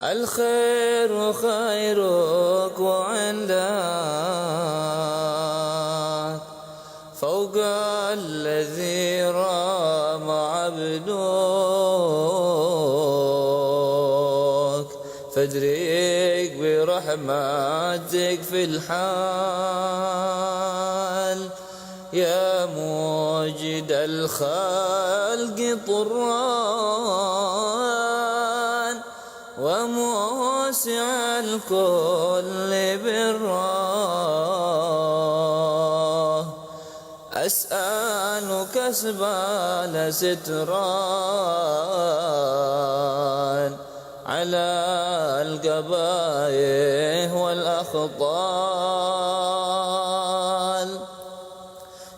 الخير خيرك وعندك فوق الذي رام عبدك، فادرك برحمتك في الحال يا موجد الخلق طران وموسع الكل براه. أسألك أسبال ستران على القبائح والأخطال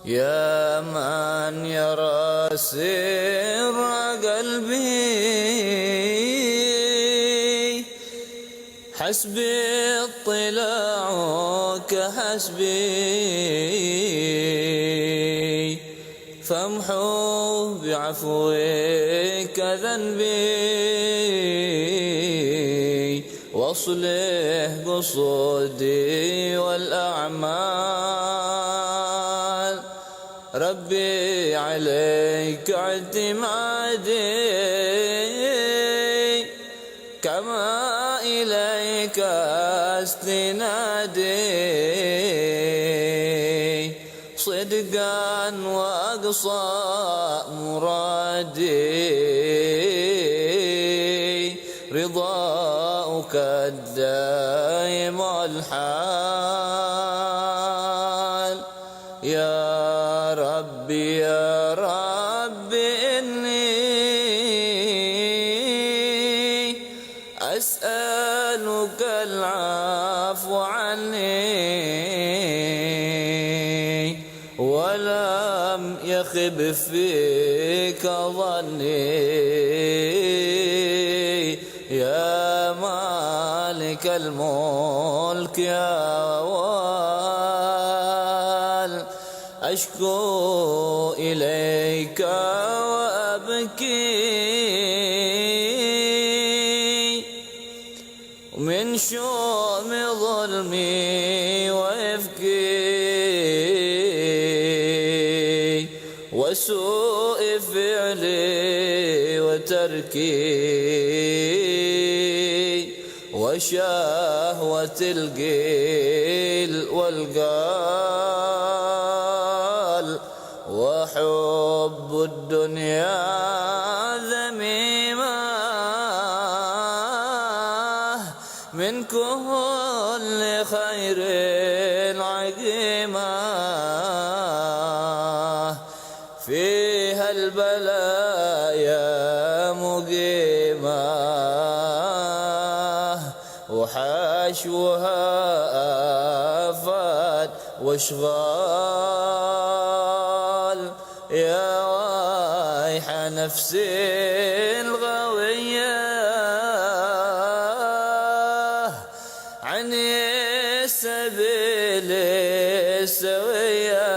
يا من يرى سر قلبي، حسبي اطلاعك حسبي، فامحو بعفوك ذنبي واصلح قصودي والأعمال. ربي عليك اعتمادي كما إليك استنادي، صدقا وأقصى مرادي رضاؤك الدائم الحال. يا ربي يا ربي إني أسألك العفو عني ولم يخب فيك ظني. يا مالك الملك يا وال، أشكو إليك وأبكي من شؤم ظلمي وإفكي وسوء فعلي وتركي وشهوة القيل والقال وحب الدنيا ذميمة من كل خير عقيمة، فيها البلايا مقيمة وحشوها آفات واشغال. يا وايح نفسي الغوية عن السبيل السوية،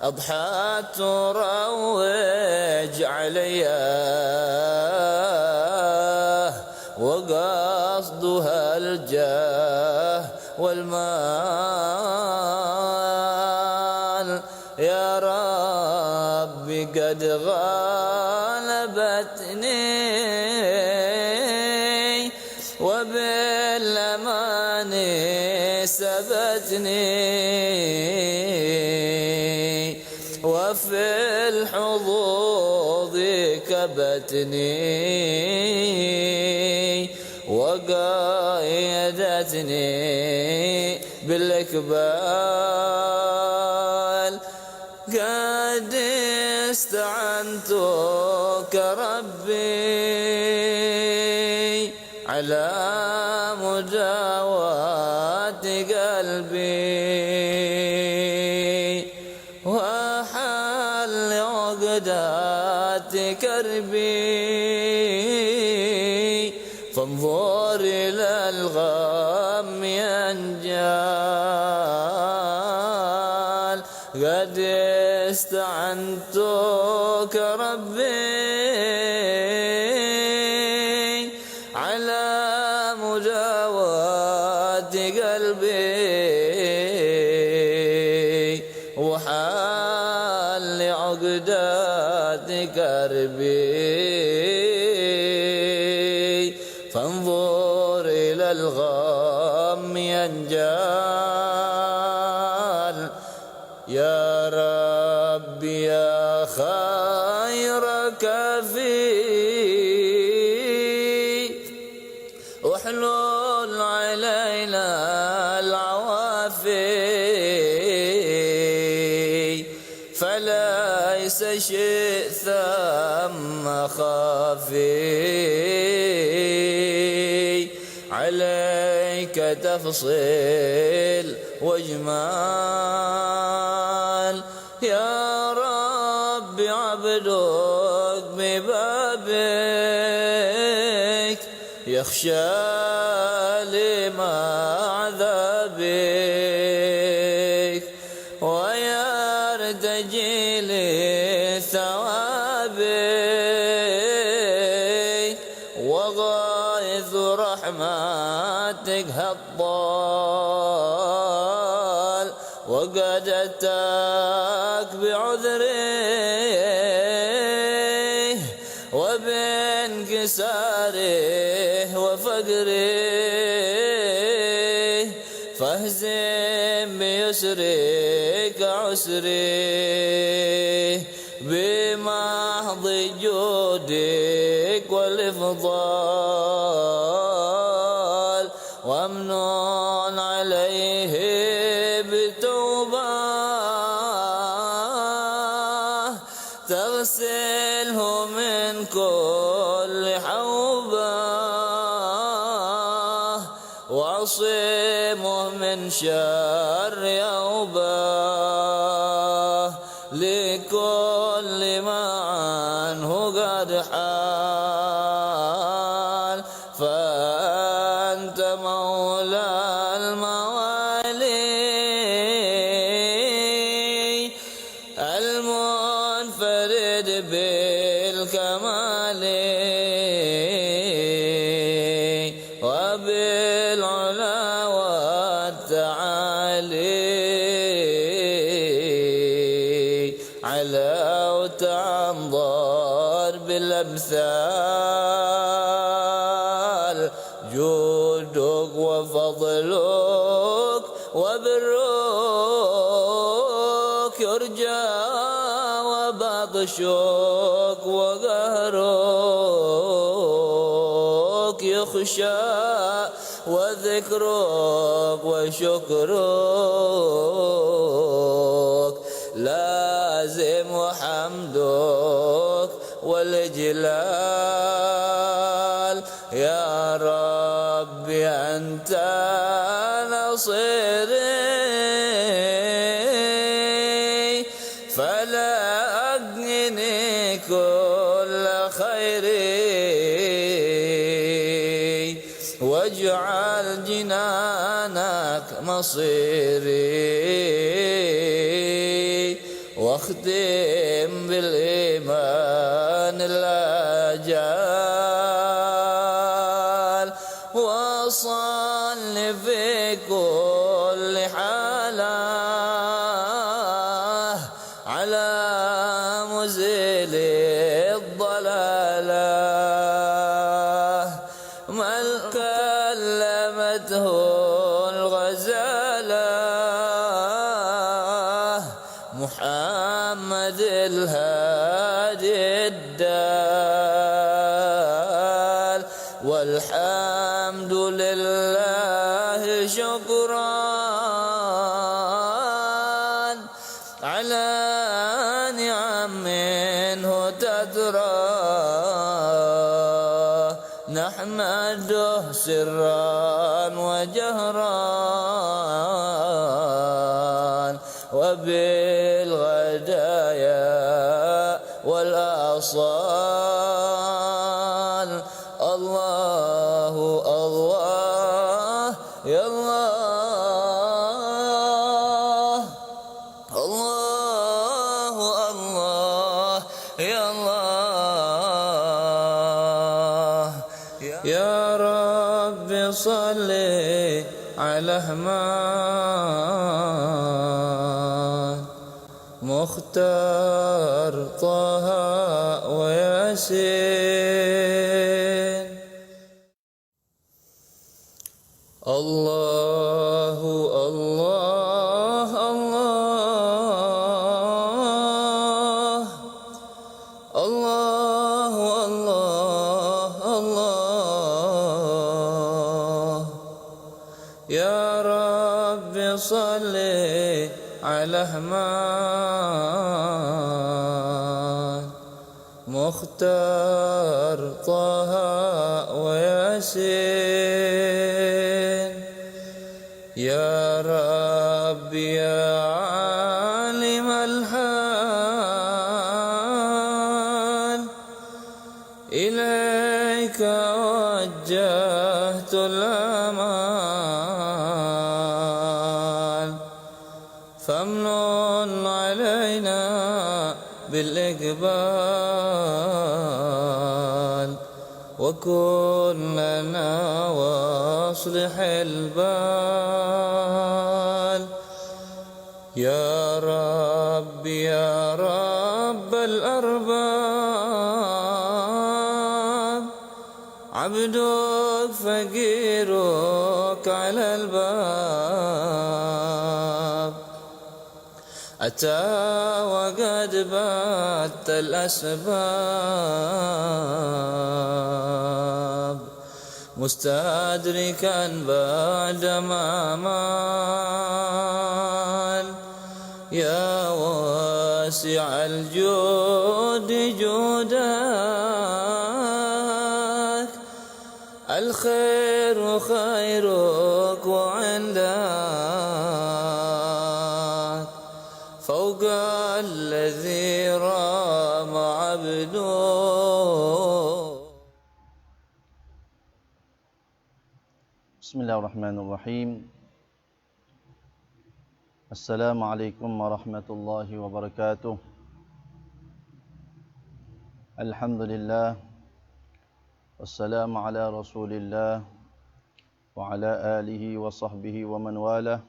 أضحى تروج عليا وقصدها الجاه والمال. يا ربي قد غلبتني وبالأمان سبتني وفي الحظوظ كبتني وقايدتني بالإقبال. قد استعنتك ربي على مداواة قلبي وحل عقدات كربي، فانظر إلى الغم ينجال. قد استعنتك ربي دربي فانظر إلى الغم ينجال يا ربي يا خير كفي احلل علينا العوافي فليس شيء ثم خافي عليك تفصيل واجمال يا رب عبدك ببابك يخشى لما عذابك ويرتجي لثوابك وغايث رحمتك هالضال وقد أتاك بعذره وبانكساره وفقره فاهزم بيسرك عسره بمحض جودك والإفضال وامنن عليه بتوبة تغسله من كل حوبة وعصمه من شر يوبة لكل ما عنه قد حال فأنت مولى الموالي المنفرد بالكمال وبالعلا والتعالي علوت عن ضرب الأمثال جودك وفضلك وبرك يرجى وبطشك وقهرك يخشى وذكرك وشكرك لازم وحمدك والجلال يا ربي أنت نصيري فلا أغنني كل خيري واجعل جنانك مصيري واختم بالإيمان الأجال وصل في كل حالة على مزيل الضلالة من كلمته الغزالة محمد الهادي الدال والحمد لله شكرا على نعم منه تترى نحمده سرا وجهرا وبالغدايا والآصال الله الله يا الله الله الله يا الله يا رب صل على أحمد مختار طه وياسين الله الله الله الله الله الله يا رب صل على أحمد مختار طه وياسين يا رب يا عالم الحال إليك وجهت الأمال فامنن علينا بالإقبال وكن لنا واصلح البال يا رب يا رب الأرباب عبدك فقيرك على الباب أتى وقد بات الأسباب مستدركا بعدما مال يا واسع الجود جودك الخير خيرك وعندك فوق الذي رام عبده. Bismillahirrahmanirrahim. Assalamualaikum warahmatullahi wabarakatuh. Alhamdulillah. Wassalamu ala Rasulillah wa ala alihi wa sahbihi wa man walah.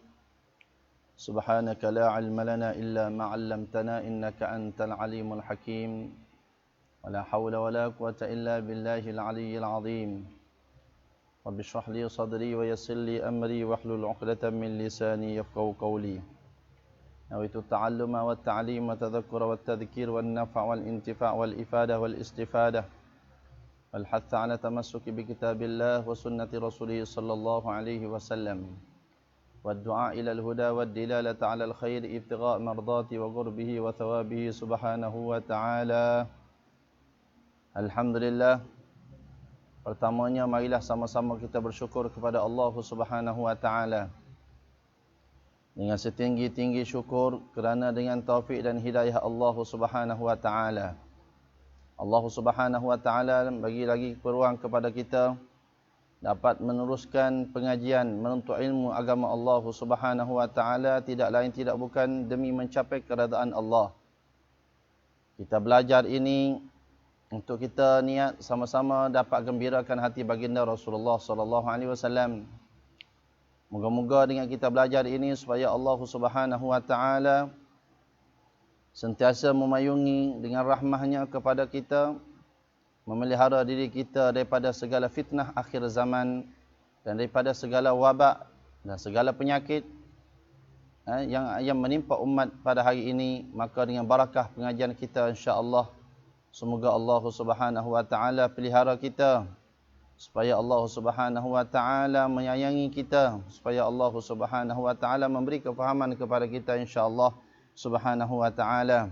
Subhanaka la ilma lana illa ma 'allamtana innaka antal alimul hakim. Wa la hawla wa la quwwata illa billahil aliyyil azim. Rabbi shrah li sadri wa yassir li amri wahlul 'uqdatam min lisani yafqahu qawli. Nawaitu ta'alluma wat ta'lim wa tadhakkura wat tadhkir wan naf' wal intifa' wal ifadah wal istifadah wal hath 'ala tamassuki bi kitabillah wa sunnati rasulih sallallahu alaihi wasallam wad du'a ila al huda wad dilalata 'ala al khair ibtigha' mardati wa qurbihi wa thawabihi subhanahu wa ta'ala. Alhamdulillah. Pertamanya marilah sama-sama kita bersyukur kepada Allah Subhanahu wa taala. Dengan setinggi-tinggi syukur kerana dengan taufik dan hidayah Allah Subhanahu wa taala. Allah Subhanahu wa taala bagi lagi peluang kepada kita dapat meneruskan pengajian menuntut ilmu agama Allah Subhanahu wa taala tidak lain tidak bukan demi mencapai keredaan Allah. Kita belajar ini untuk kita niat sama-sama dapat gembirakan hati baginda Rasulullah sallallahu alaihi wasallam. Moga-moga dengan kita belajar ini supaya Allah Subhanahu wa taala sentiasa memayungi dengan rahmahnya kepada kita, memelihara diri kita daripada segala fitnah akhir zaman dan daripada segala wabak dan segala penyakit yang menimpa umat pada hari ini. Maka dengan barakah pengajian kita insya-Allah, semoga Allah Subhanahu wa taala pelihara kita, supaya Allah Subhanahu wa taala menyayangi kita, supaya Allah Subhanahu wa taala memberi kefahaman kepada kita insya-Allah Subhanahu wa taala.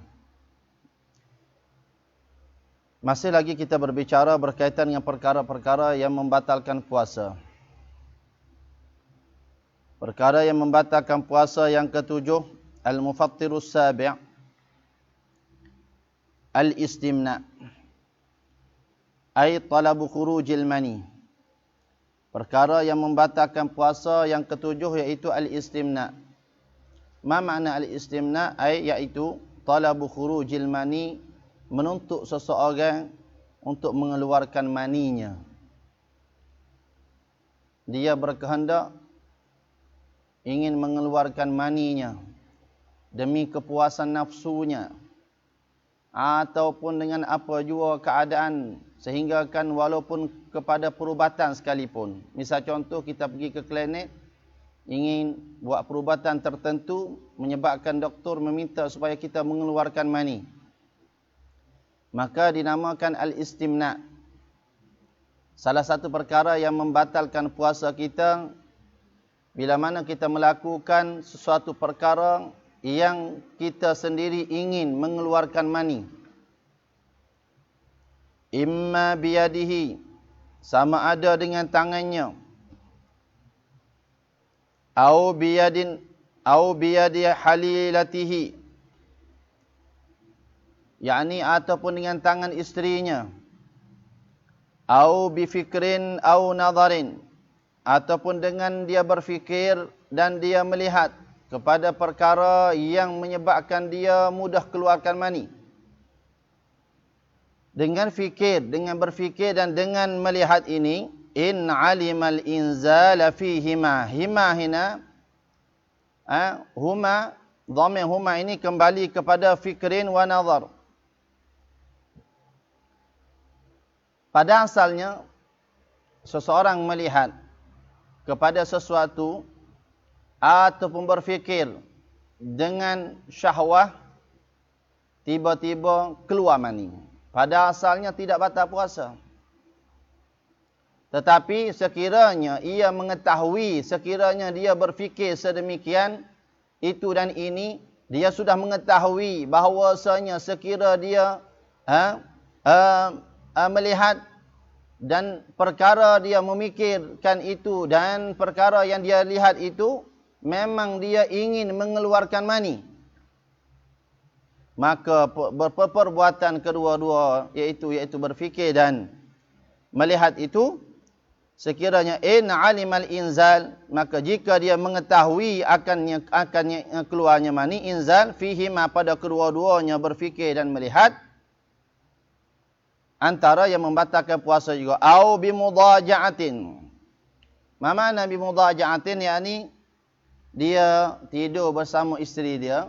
Masih lagi kita berbicara berkaitan dengan perkara-perkara yang membatalkan puasa. Perkara yang membatalkan puasa yang ketujuh, al-mufattirus sabi', al-istimna', ay talabu khurujil mani. Perkara yang membatalkan puasa yang ketujuh iaitu al-istimna'. Ma makna al-istimna'? Ay iaitu talabu khurujil mani, menuntut seseorang untuk mengeluarkan maninya. Dia berkehendak ingin mengeluarkan maninya demi kepuasan nafsunya. ataupun dengan apa jua keadaan, sehingga kan walaupun kepada perubatan sekalipun. Misal contoh, kita pergi ke klinik, ingin buat perubatan tertentu, menyebabkan doktor meminta supaya kita mengeluarkan mani, maka dinamakan al-istimna. Salah satu perkara yang membatalkan puasa kita, bila mana kita melakukan sesuatu perkara yang kita sendiri ingin mengeluarkan mani. Imma biyadihi, sama ada dengan tangannya, au biyadi halilatihi, yakni ataupun dengan tangan isterinya, au bifikrin au nadarin, ataupun dengan dia berfikir dan dia melihat kepada perkara yang menyebabkan dia mudah keluarkan mani. Dengan fikir, dengan berfikir dan dengan melihat ini, in alimal inzala fihima. Hima hina, huma, dhamir huma ini kembali kepada fikrin wa nazar. Pada asalnya, seseorang melihat kepada sesuatu ataupun berfikir dengan syahwah, tiba-tiba keluar mani. Pada asalnya tidak batal puasa. Tetapi sekiranya ia mengetahui, sekiranya dia berfikir sedemikian, itu dan ini, dia sudah mengetahui bahawasanya sekira dia melihat dan perkara dia memikirkan itu dan perkara yang dia lihat itu, memang dia ingin mengeluarkan mani, maka perbuatan kedua-dua, iaitu berfikir dan melihat itu, sekiranya in alimal inzal, maka jika dia mengetahui akan keluarnya mani, inzal fihima, pada kedua-duanya berfikir dan melihat, antara yang membatalkan puasa juga. Au bimudaja'atin. Ma makna bimudaja'atin, yakni dia tidur bersama isteri dia,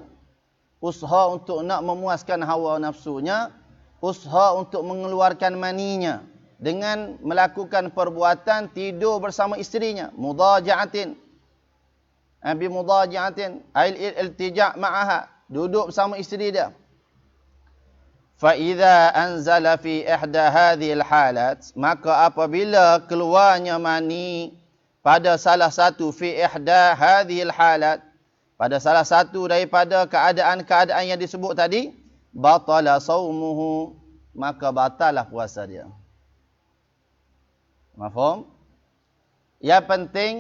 usaha untuk nak memuaskan hawa nafsunya, usaha untuk mengeluarkan maninya dengan melakukan perbuatan tidur bersama isterinya. Mudaja'atin, bimudaja'atin ail iltija' ma'aha, duduk bersama isteri dia. Fa idza anzala fi ihda hadhil halat, maka apabila keluarnya mani pada salah satu, fi ihda hadhil halat, pada salah satu daripada keadaan-keadaan yang disebut tadi, batala saumuhu, maka batalah puasa dia. Mafhum? Yang penting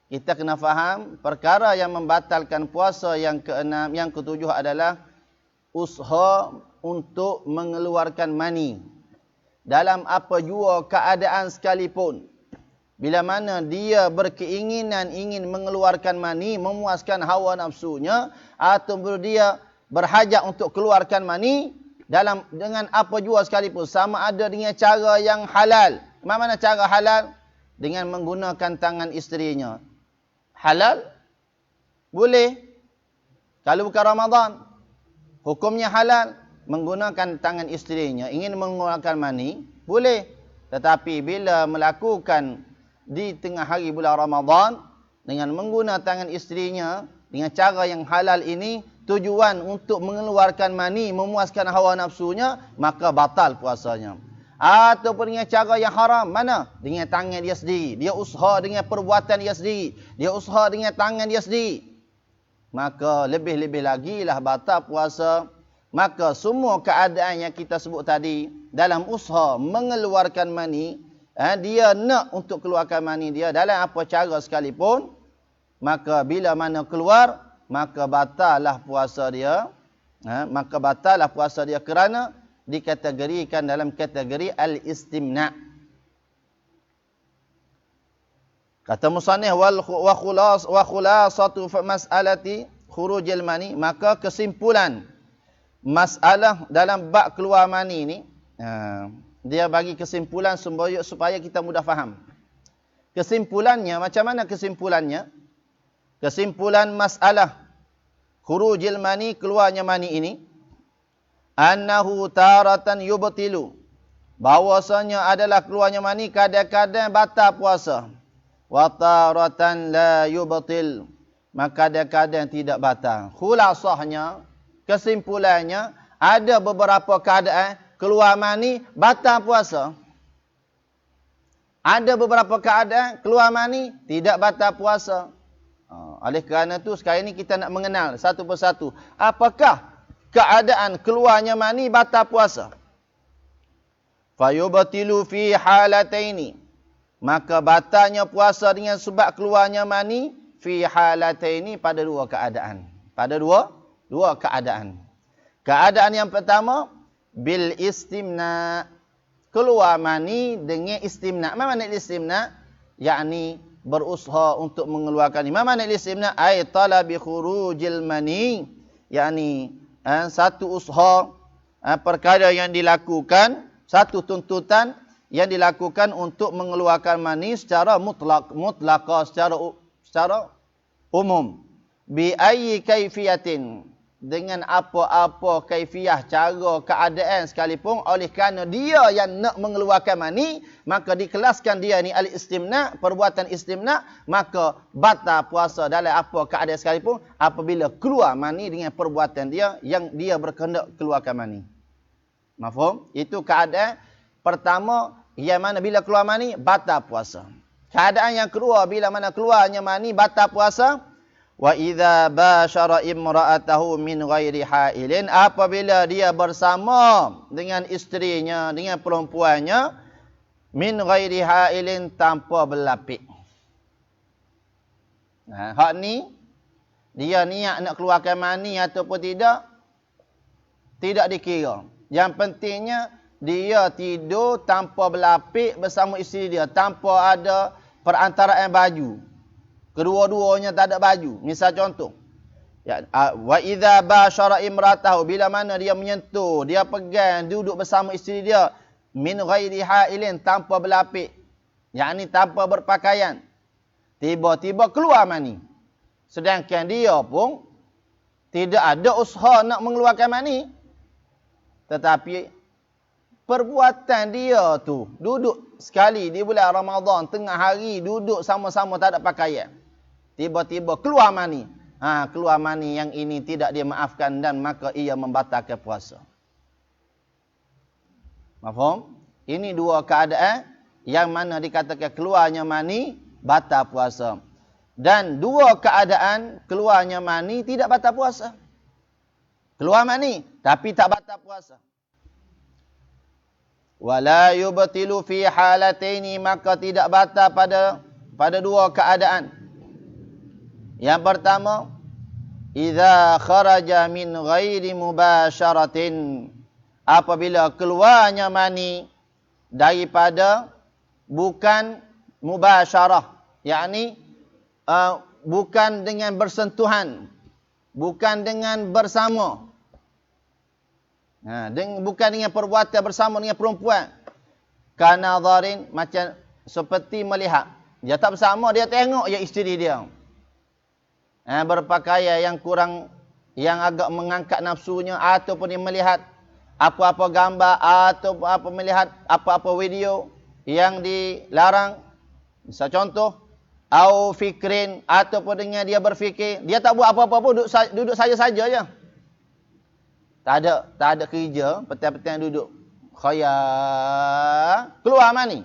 kita kena faham perkara yang membatalkan puasa yang keenam, yang ketujuh adalah usaha untuk mengeluarkan mani dalam apa jua keadaan sekalipun. Bila mana dia berkeinginan ingin mengeluarkan mani, memuaskan hawa nafsunya, atau dia berhajat untuk keluarkan mani dengan apa jua sekalipun, sama ada dengan cara yang halal. Mana cara halal? Dengan menggunakan tangan isterinya. Halal? Boleh. Kalau bukan Ramadan, hukumnya halal. Menggunakan tangan isterinya, ingin mengeluarkan mani, boleh. Tetapi bila melakukan di tengah hari bulan Ramadan, dengan menggunakan tangan isterinya, dengan cara yang halal ini, tujuan untuk mengeluarkan mani, memuaskan hawa nafsunya, maka batal puasanya. Ataupun dengan cara yang haram, mana? Dengan tangan dia sendiri. Dia usaha dengan perbuatan dia sendiri. Dia usaha dengan tangan dia sendiri. Maka lebih-lebih lagi lah batal puasa. Maka semua keadaan yang kita sebut tadi, dalam usaha mengeluarkan mani, dia nak untuk keluarkan mani dia dalam apa cara sekalipun, maka bila mana keluar, maka batallah puasa dia. Maka batallah puasa dia kerana dikategorikan dalam kategori al-istimna'. Kata musannif wa khulasatu mas'alati khurujil mani, maka kesimpulan masalah dalam bab keluar mani ni, dia bagi kesimpulan supaya kita mudah faham. Kesimpulannya, macam mana kesimpulannya? Kesimpulan masalah khurujil mani, keluarnya mani ini, annahu taratan yubtilu, bahwasanya adalah keluarnya mani kadang-kadang batal puasa, wa taratan la yubtil, maka kadang-kadang tidak batal. Khulasahnya, kesimpulannya, ada beberapa keadaan keluar mani batal puasa. Ada beberapa keadaan keluar mani tidak batal puasa. Oleh kerana itu sekarang ini kita nak mengenal satu persatu. Apakah keadaan keluarnya mani batal puasa? Fayubtilu fi halataini, maka batalnya puasa dengan sebab keluarnya mani fi halataini, pada dua keadaan. Pada dua keadaan. Keadaan yang pertama, bil istimna, keluar mani dengan istimna. Apa makna istimna? Yakni berusaha untuk mengeluarkan. Apa makna istimna? Ay talabi khurujil mani, yakni satu usaha, perkara yang dilakukan, satu tuntutan yang dilakukan untuk mengeluarkan mani secara mutlak, secara umum. Bi ayyi kaifiyatin, dengan apa-apa kaifiyah, cara, keadaan sekalipun, oleh kerana dia yang nak mengeluarkan mani, maka dikelaskan dia ni al-istimna, perbuatan istimna, maka batal puasa dalam apa keadaan sekalipun apabila keluar mani dengan perbuatan dia yang dia berkehendak keluarkan mani. Mafhum? Itu keadaan pertama yang mana bila keluar mani batal puasa. Keadaan yang kedua, bila mana keluarnya mani batal puasa, wa idza bashara imra'atahu min ghairi hailin, apabila dia bersama dengan isterinya, dengan perempuannya, min ghairi hailin, tanpa berlapik. Hak ni dia niat nak keluarkan mani ataupun tidak dikira. Yang pentingnya dia tidur tanpa berlapik bersama isteri dia, tanpa ada perantaraan baju. Kedua-duanya tak ada baju. Misal contoh, ya, wa idza bashara imratahu, bila mana dia menyentuh, dia pegang, duduk bersama isteri dia, min ghairi hailin, tanpa berlapik, yakni tanpa berpakaian, tiba-tiba keluar mani, sedangkan dia pun tidak ada usaha nak mengeluarkan mani, tetapi perbuatan dia tu duduk sekali di bulan Ramadan, tengah hari duduk sama-sama tak ada pakaian, tiba-tiba keluar mani. Keluar mani yang ini tidak dia maafkan, dan maka ia membatalkan puasa. Mafhum? Ini dua keadaan yang mana dikatakan keluarnya mani batal puasa. Dan dua keadaan keluarnya mani tidak batal puasa. Keluar mani tapi tak batal puasa. Wala yubtilu fi halataini, maka tidak batal pada dua keadaan. Yang pertama, idza kharaja min ghairi mubasharatin, apabila keluarnya mani daripada bukan mubasyarah, yakni bukan dengan bersentuhan, bukan dengan bersama, bukan dengan perbuatan bersama dengan perempuan. Kanadharin, macam seperti melihat, dia tak bersama, dia tengok je isteri dia berpakaian yang kurang, yang agak mengangkat nafsunya, ataupun dia melihat apa-apa gambar, atau apa melihat apa-apa video yang dilarang. Misal contoh, au fikrin, ataupun dengan dia berfikir, dia tak buat apa-apa pun, duduk saja-saja je. Tak ada kerja, petang-petang duduk khayal, keluar mani.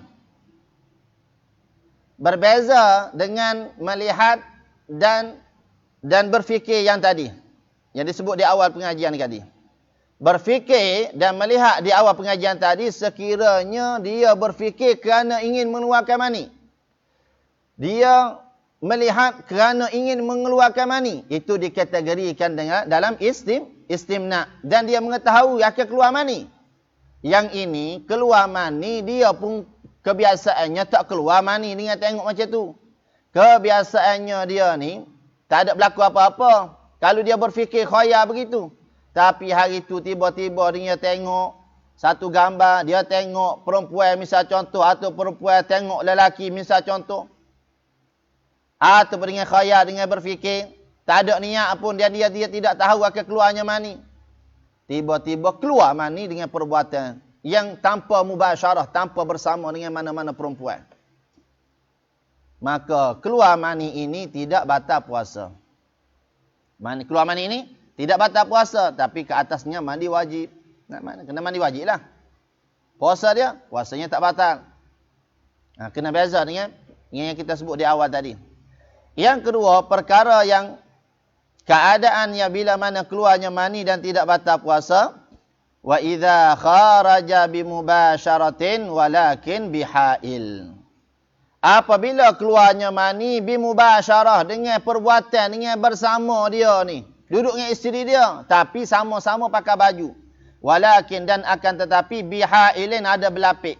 Berbeza dengan melihat dan berfikir yang tadi, yang disebut di awal pengajian tadi. Berfikir dan melihat di awal pengajian tadi, sekiranya dia berfikir kerana ingin mengeluarkan mani, dia melihat kerana ingin mengeluarkan mani, itu dikategorikan dalam istimna, dan dia mengetahui akan keluar mani. Yang ini keluar mani, dia pun kebiasaannya tak keluar mani dengan tengok macam tu. Kebiasaannya dia ni tak ada berlaku apa-apa kalau dia berfikir khayal begitu. Tapi hari tu tiba-tiba dia tengok satu gambar, dia tengok perempuan misal contoh, atau perempuan tengok lelaki misal contoh, atau dengan khayal, dengan berfikir, tak ada niat pun, dia tidak tahu akan keluarnya mani. tiba-tiba keluar mani dengan perbuatan yang tanpa mubasyarah, tanpa bersama dengan mana-mana perempuan. Maka keluar mani ini tidak batal puasa. Keluar mani ini tidak batal puasa, tapi ke atasnya mandi wajib. Kena mandi wajib lah. Puasa dia, puasanya tak batal. Kena beza dengan yang kita sebut di awal tadi. Yang kedua, perkara yang keadaannya bila mana keluarnya mani dan tidak batal puasa. Wa idza kharaja bimubasyaratin walakin bihail. Apabila keluarnya mani bimubasyarah, dengan perbuatan, dengan bersama dia ni. Duduk dengan isteri dia, tapi sama-sama pakai baju. Walakin, dan akan tetapi, bihailin, ada berlapik.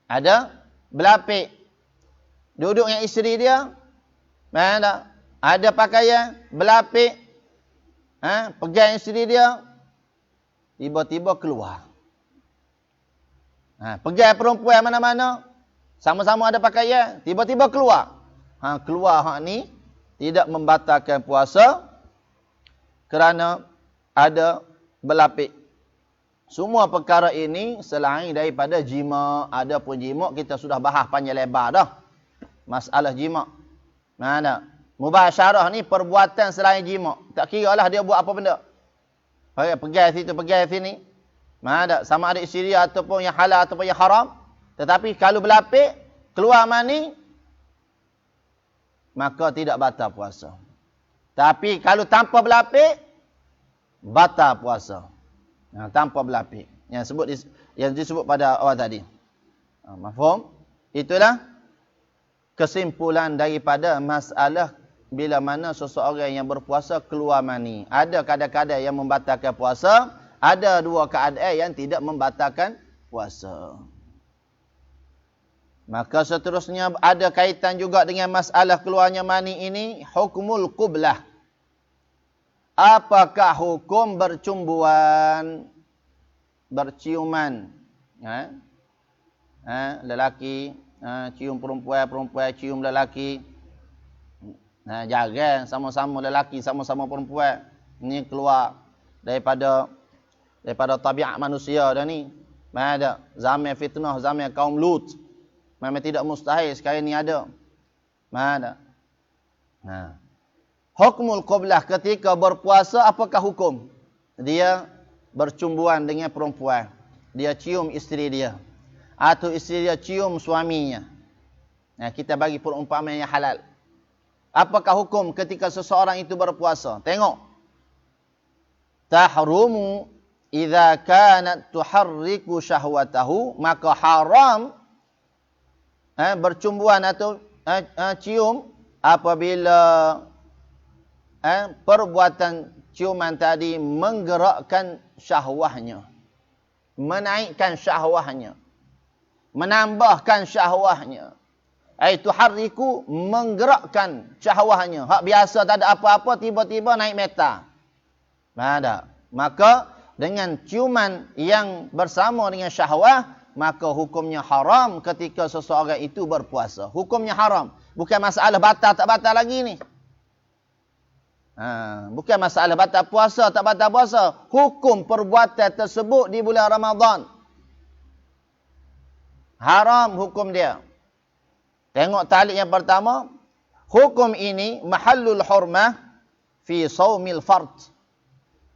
Ada berlapik. Duduk dengan isteri dia, ada pakaian, berlapik. Pegang isteri dia, tiba-tiba keluar. Pegang perempuan mana-mana, sama-sama ada pakaian, tiba-tiba keluar. Keluar hak ni tidak membatalkan puasa kerana ada berlapik. Semua perkara ini selain daripada jima. Ada pun jima kita sudah bahas panjang lebar dah. Masalah jima. Mubasyarah ni perbuatan selain jima. Tak kira lah dia buat apa benda. Pergi situ, pergi sini. Sama ada isteri ataupun yang halal ataupun yang haram. Tetapi kalau berlapik, keluar mani, maka tidak batal puasa. Tapi kalau tanpa berlapik, batal puasa. Tanpa berlapik. Yang disebut pada awal tadi. Mafhum? Itulah kesimpulan daripada masalah bila mana seseorang yang berpuasa keluar mani. Ada kadang-kadang yang membatalkan puasa. Ada dua keadaan yang tidak membatalkan puasa. Maka seterusnya ada kaitan juga dengan masalah keluarnya mani ini. Hukmul qublah. Apakah hukum bercumbuan, berciuman? Lelaki cium perempuan, perempuan cium lelaki. Jarang sama-sama lelaki, sama-sama perempuan. Ini keluar daripada tabiat manusia dah ni. Ada zaman fitnah, zaman kaum Lut. Memang tidak mustahil sekarang ni ada. Mana? Hukmul qublah, ketika berpuasa apakah hukum? Dia bercumbuan dengan perempuan. Dia cium isteri dia. Atau isteri dia cium suaminya. Kita bagi perumpamaan yang halal. Apakah hukum ketika seseorang itu berpuasa? Tengok. Tahrumu idza kanat tuharriku syahwatahu, maka haram bercumbuan atau cium apabila perbuatan ciuman tadi menggerakkan syahwahnya, menaikkan syahwahnya, menambahkan syahwahnya. Tuharriku, menggerakkan syahwahnya. Hak biasa tak ada apa-apa, tiba-tiba naik meta. Maka dengan ciuman yang bersama dengan syahwah, maka hukumnya haram ketika seseorang itu berpuasa. Hukumnya haram. Bukan masalah batal tak batal lagi ni. Bukan masalah batal puasa tak batal puasa. Hukum perbuatan tersebut di bulan Ramadan. Haram hukum dia. Tengok talik yang pertama. Hukum ini mahallul hurmah fi saumil fard.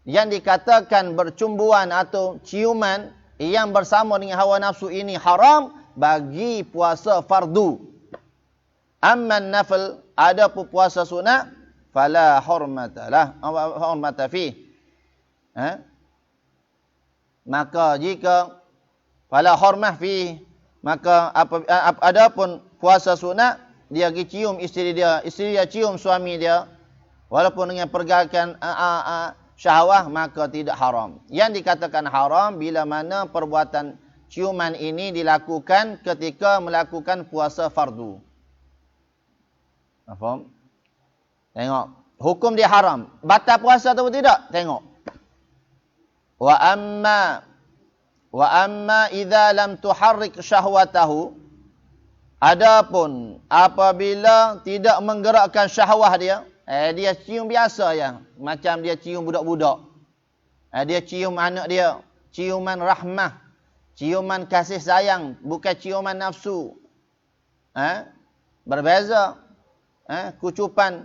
Yang dikatakan bercumbuan atau ciuman yang bersama dengan hawa nafsu ini haram bagi puasa fardu. Amman nafil, ada puasa sunat, fala hurmata fi. Maka jika fala hurmah fi, maka adapun puasa sunat, dia pergi cium isteri dia cium suami dia, walaupun dengan pergerakan syahwah, maka tidak haram. Yang dikatakan haram bila mana perbuatan ciuman ini dilakukan ketika melakukan puasa fardu. Faham? Tengok. Hukum dia haram. Batal puasa atau tidak? Tengok. Wa amma idza lam tuharrik syahwatahu. Adapun apabila tidak menggerakkan syahwah dia, dia cium biasa ya, macam dia cium budak-budak. Dia cium anak dia. Ciuman rahmah. Ciuman kasih sayang. Bukan ciuman nafsu. Berbeza. Kucupan.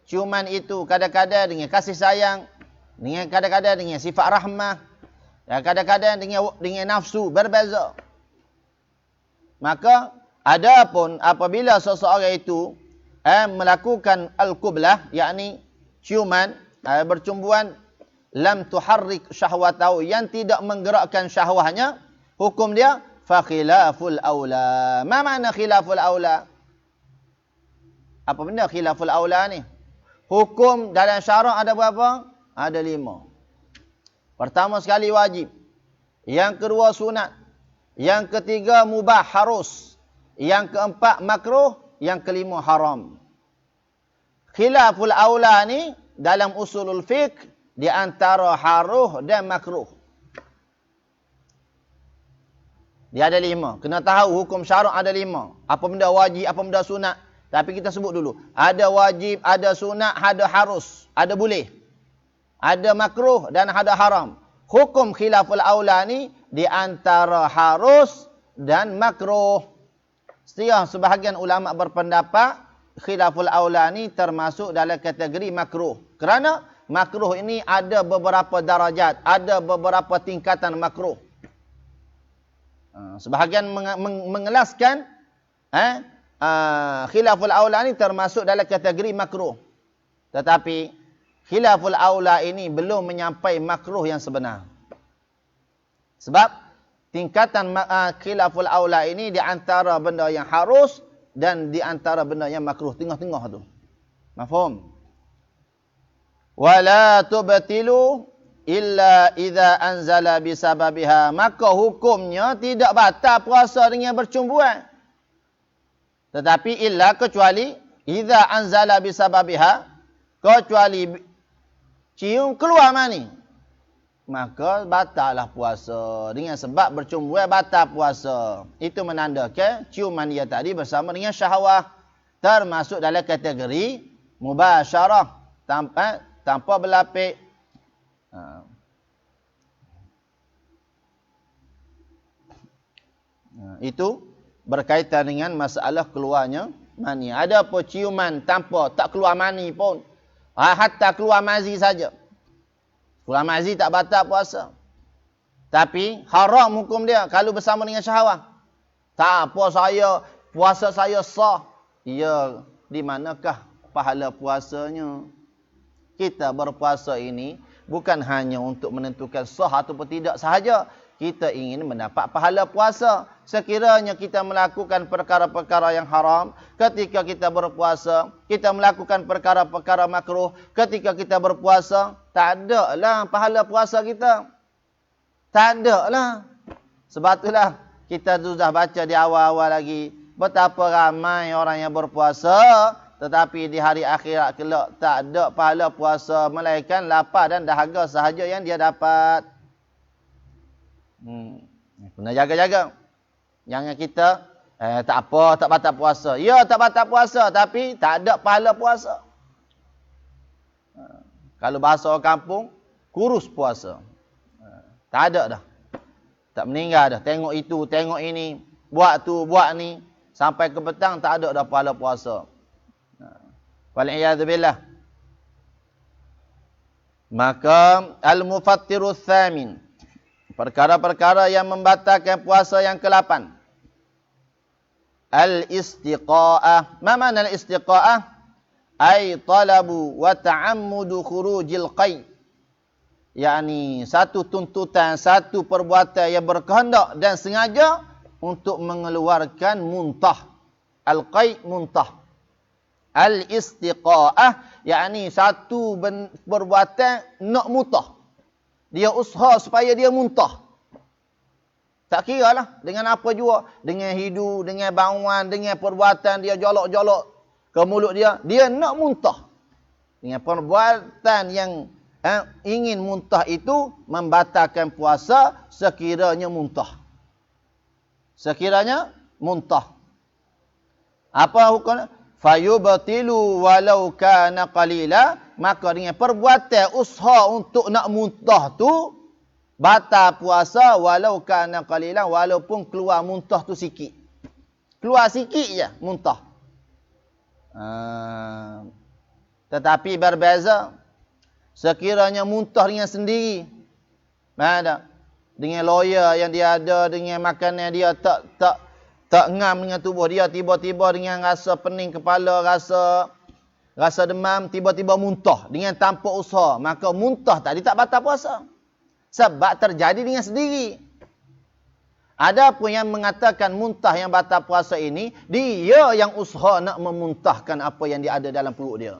Ciuman itu kadang-kadang dengan kasih sayang. Dengan kadang-kadang dengan sifat rahmah. Kadang-kadang dengan nafsu. Berbeza. Maka, adapun apabila seseorang itu melakukan al-qublah, yakni ciuman, bercumbuan, lam tuharrik syahwatahu, yang tidak menggerakkan syahwahnya, hukum dia fa khilaful aula. Ma makna khilaful aula? Apa benda khilaful aula ni? Hukum dalam syarak ada berapa? Ada 5. Pertama sekali wajib. Yang kedua sunat. Yang ketiga mubah, harus. Yang keempat makruh. Yang kelima haram. Khilaful aula ni dalam usulul fiqh di antara haruh dan makruh. Dia ada 5. Kena tahu hukum syarak ada 5. Apa benda wajib, apa benda sunat. Tapi kita sebut dulu. Ada wajib, ada sunat, ada harus. Ada boleh. Ada makruh dan ada haram. Hukum khilaful aula ni di antara harus dan makruh. Sebahagian ulama berpendapat khilaful aula ni termasuk dalam kategori makruh. Kerana makruh ini ada beberapa darajat, ada beberapa tingkatan makruh. Sebahagian mengelaskan khilaful aula ni termasuk dalam kategori makruh. Tetapi khilaful aula ini belum menyampai makruh yang sebenar. Sebab tingkatan khilaful aula ini di antara benda yang harus dan di antara benda yang makruh, tengah-tengah tu. Mafhum? Wala tubtilu illa idza anzala bisababiha. Maka hukumnya tidak batal puasa dengan bercumbuan. Tetapi illa kecuali idza anzala bisababiha, kecuali cium keluar mani. Maka batallah puasa. Dengan sebab bercumbuan batal puasa. Itu menandakan ciuman dia tadi bersama dengan syahwah. Termasuk dalam kategori mubasyarah. Tanpa berlapik. Itu berkaitan dengan masalah keluarnya mani. Ada apa ciuman tanpa tak keluar mani pun. Hatta keluar mazi saja. Keluar mazi tak batal puasa. Tapi haram hukum dia kalau bersama dengan syahwah. Tak apa puasa saya sah. Ya, di manakah pahala puasanya? Kita berpuasa ini bukan hanya untuk menentukan sah ataupun tidak sahaja. Kita ingin mendapat pahala puasa. Sekiranya kita melakukan perkara-perkara yang haram, ketika kita berpuasa, kita melakukan perkara-perkara makruh, ketika kita berpuasa, tak ada lah pahala puasa kita. Tak ada lah. Sebab itulah kita sudah baca di awal-awal lagi, betapa ramai orang yang berpuasa, tetapi di hari akhirat kelak tak ada pahala puasa, melainkan lapar dan dahaga sahaja yang dia dapat. Kena jaga-jaga. Jangan kita, tak apa, tak batal puasa. Ya, tak batal puasa, tapi tak ada pahala puasa. Kalau bahasa orang kampung, kurus puasa. Tak ada dah. Tak meninggal dah. Tengok itu, tengok ini. Buat tu, buat ni. Sampai ke petang, tak ada dah pahala puasa. Wal'iyadzubillah. Maka, al-mufattirul thamin. Perkara-perkara yang membatalkan puasa yang ke-8. Al-istiqa'ah. Ma makna al-istiqa'ah? Ay talabu wa ta'ammudu khurujil qay'. yakni satu tuntutan, satu perbuatan yang berkehendak dan sengaja untuk mengeluarkan muntah. Al-qai' muntah. Al-istiqa'ah yakni satu perbuatan nak muntah. Dia usaha supaya dia muntah. Tak kira lah dengan apa jua, dengan hidu, dengan bauan, dengan perbuatan dia jolok-jolok ke mulut dia, dia nak muntah. Dengan perbuatan yang ingin muntah itu membatalkan puasa sekiranya muntah. Sekiranya muntah. Apa hukumnya? Fayubtilu walau kana qalila, maka dengan perbuatan usaha untuk nak muntah tu batal puasa walau kana qalilan, walaupun keluar muntah tu sikit. Keluar sikit je muntah. Tetapi berbeza sekiranya muntah dengan sendiri. Ada dengan lawyer yang dia ada, dengan makanan dia tak ngam dengan tubuh dia, tiba-tiba dengan rasa pening kepala, rasa demam, tiba-tiba muntah dengan tanpa usaha, maka muntah tadi tak batal puasa. Sebab terjadi dengan sendiri. Ada pun yang mengatakan muntah yang batal puasa ini, dia yang usaha nak memuntahkan apa yang dia ada dalam perut dia.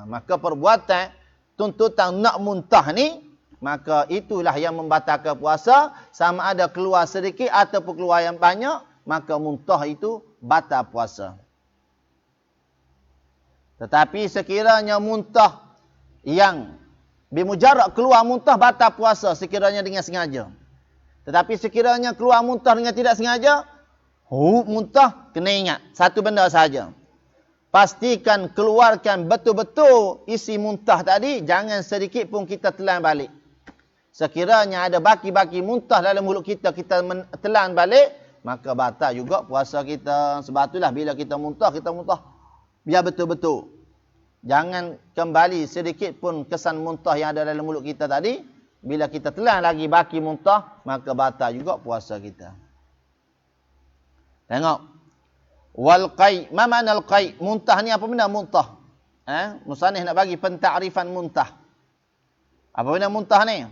Maka perbuatan tuntutan nak muntah ni, maka itulah yang membatalkan puasa. Sama ada keluar sedikit ataupun keluar yang banyak, maka muntah itu batal puasa. Tetapi sekiranya muntah yang bimujarrad keluar muntah batal puasa sekiranya dengan sengaja. Tetapi sekiranya keluar muntah dengan tidak sengaja, muntah, kena ingat satu benda saja. Pastikan keluarkan betul-betul isi muntah tadi, jangan sedikit pun kita telan balik. Sekiranya ada baki-baki muntah dalam mulut kita, kita telan balik, maka batal juga puasa kita. Sebab itulah bila kita muntah biar betul-betul. Jangan kembali sedikit pun kesan muntah yang ada dalam mulut kita tadi. Bila kita telan lagi baki muntah, maka batal juga puasa kita. Tengok. Wal qai, ma makna al qai? Muntah ni apa benda muntah? Musannif nak bagi pentakrifan muntah. Apa benda muntah ni?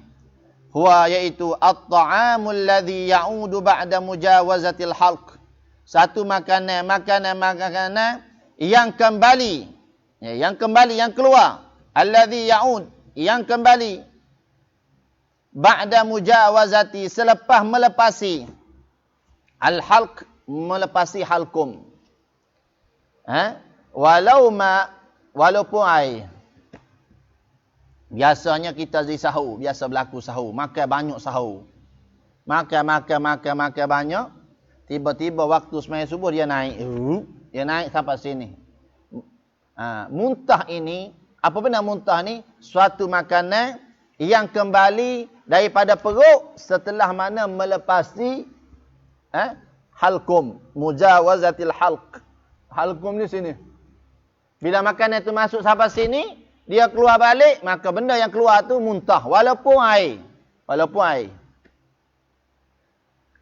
Huwa iaitu at-ta'amul ladzi ya'udu ba'da mujawazatil halq. Satu makanan yang kembali, yang keluar. Alladzi ya'ud, yang kembali. Ba'da mujawazati, selepas melepasi. Al-halq, melepasi halkum. Walaupun air. Biasanya kita di sahur, biasa berlaku sahur, makan banyak sahur. Makan banyak. Tiba-tiba waktu sembahyang subuh dia naik. Dia naik sampai sini. Muntah ini, apa benda muntah ni? Suatu makanan yang kembali daripada perut setelah mana melepasi halkum, mujawazatil halq. Halkum di sini. Bila makanan itu masuk sampai sini, dia keluar balik, maka benda yang keluar tu muntah walaupun air.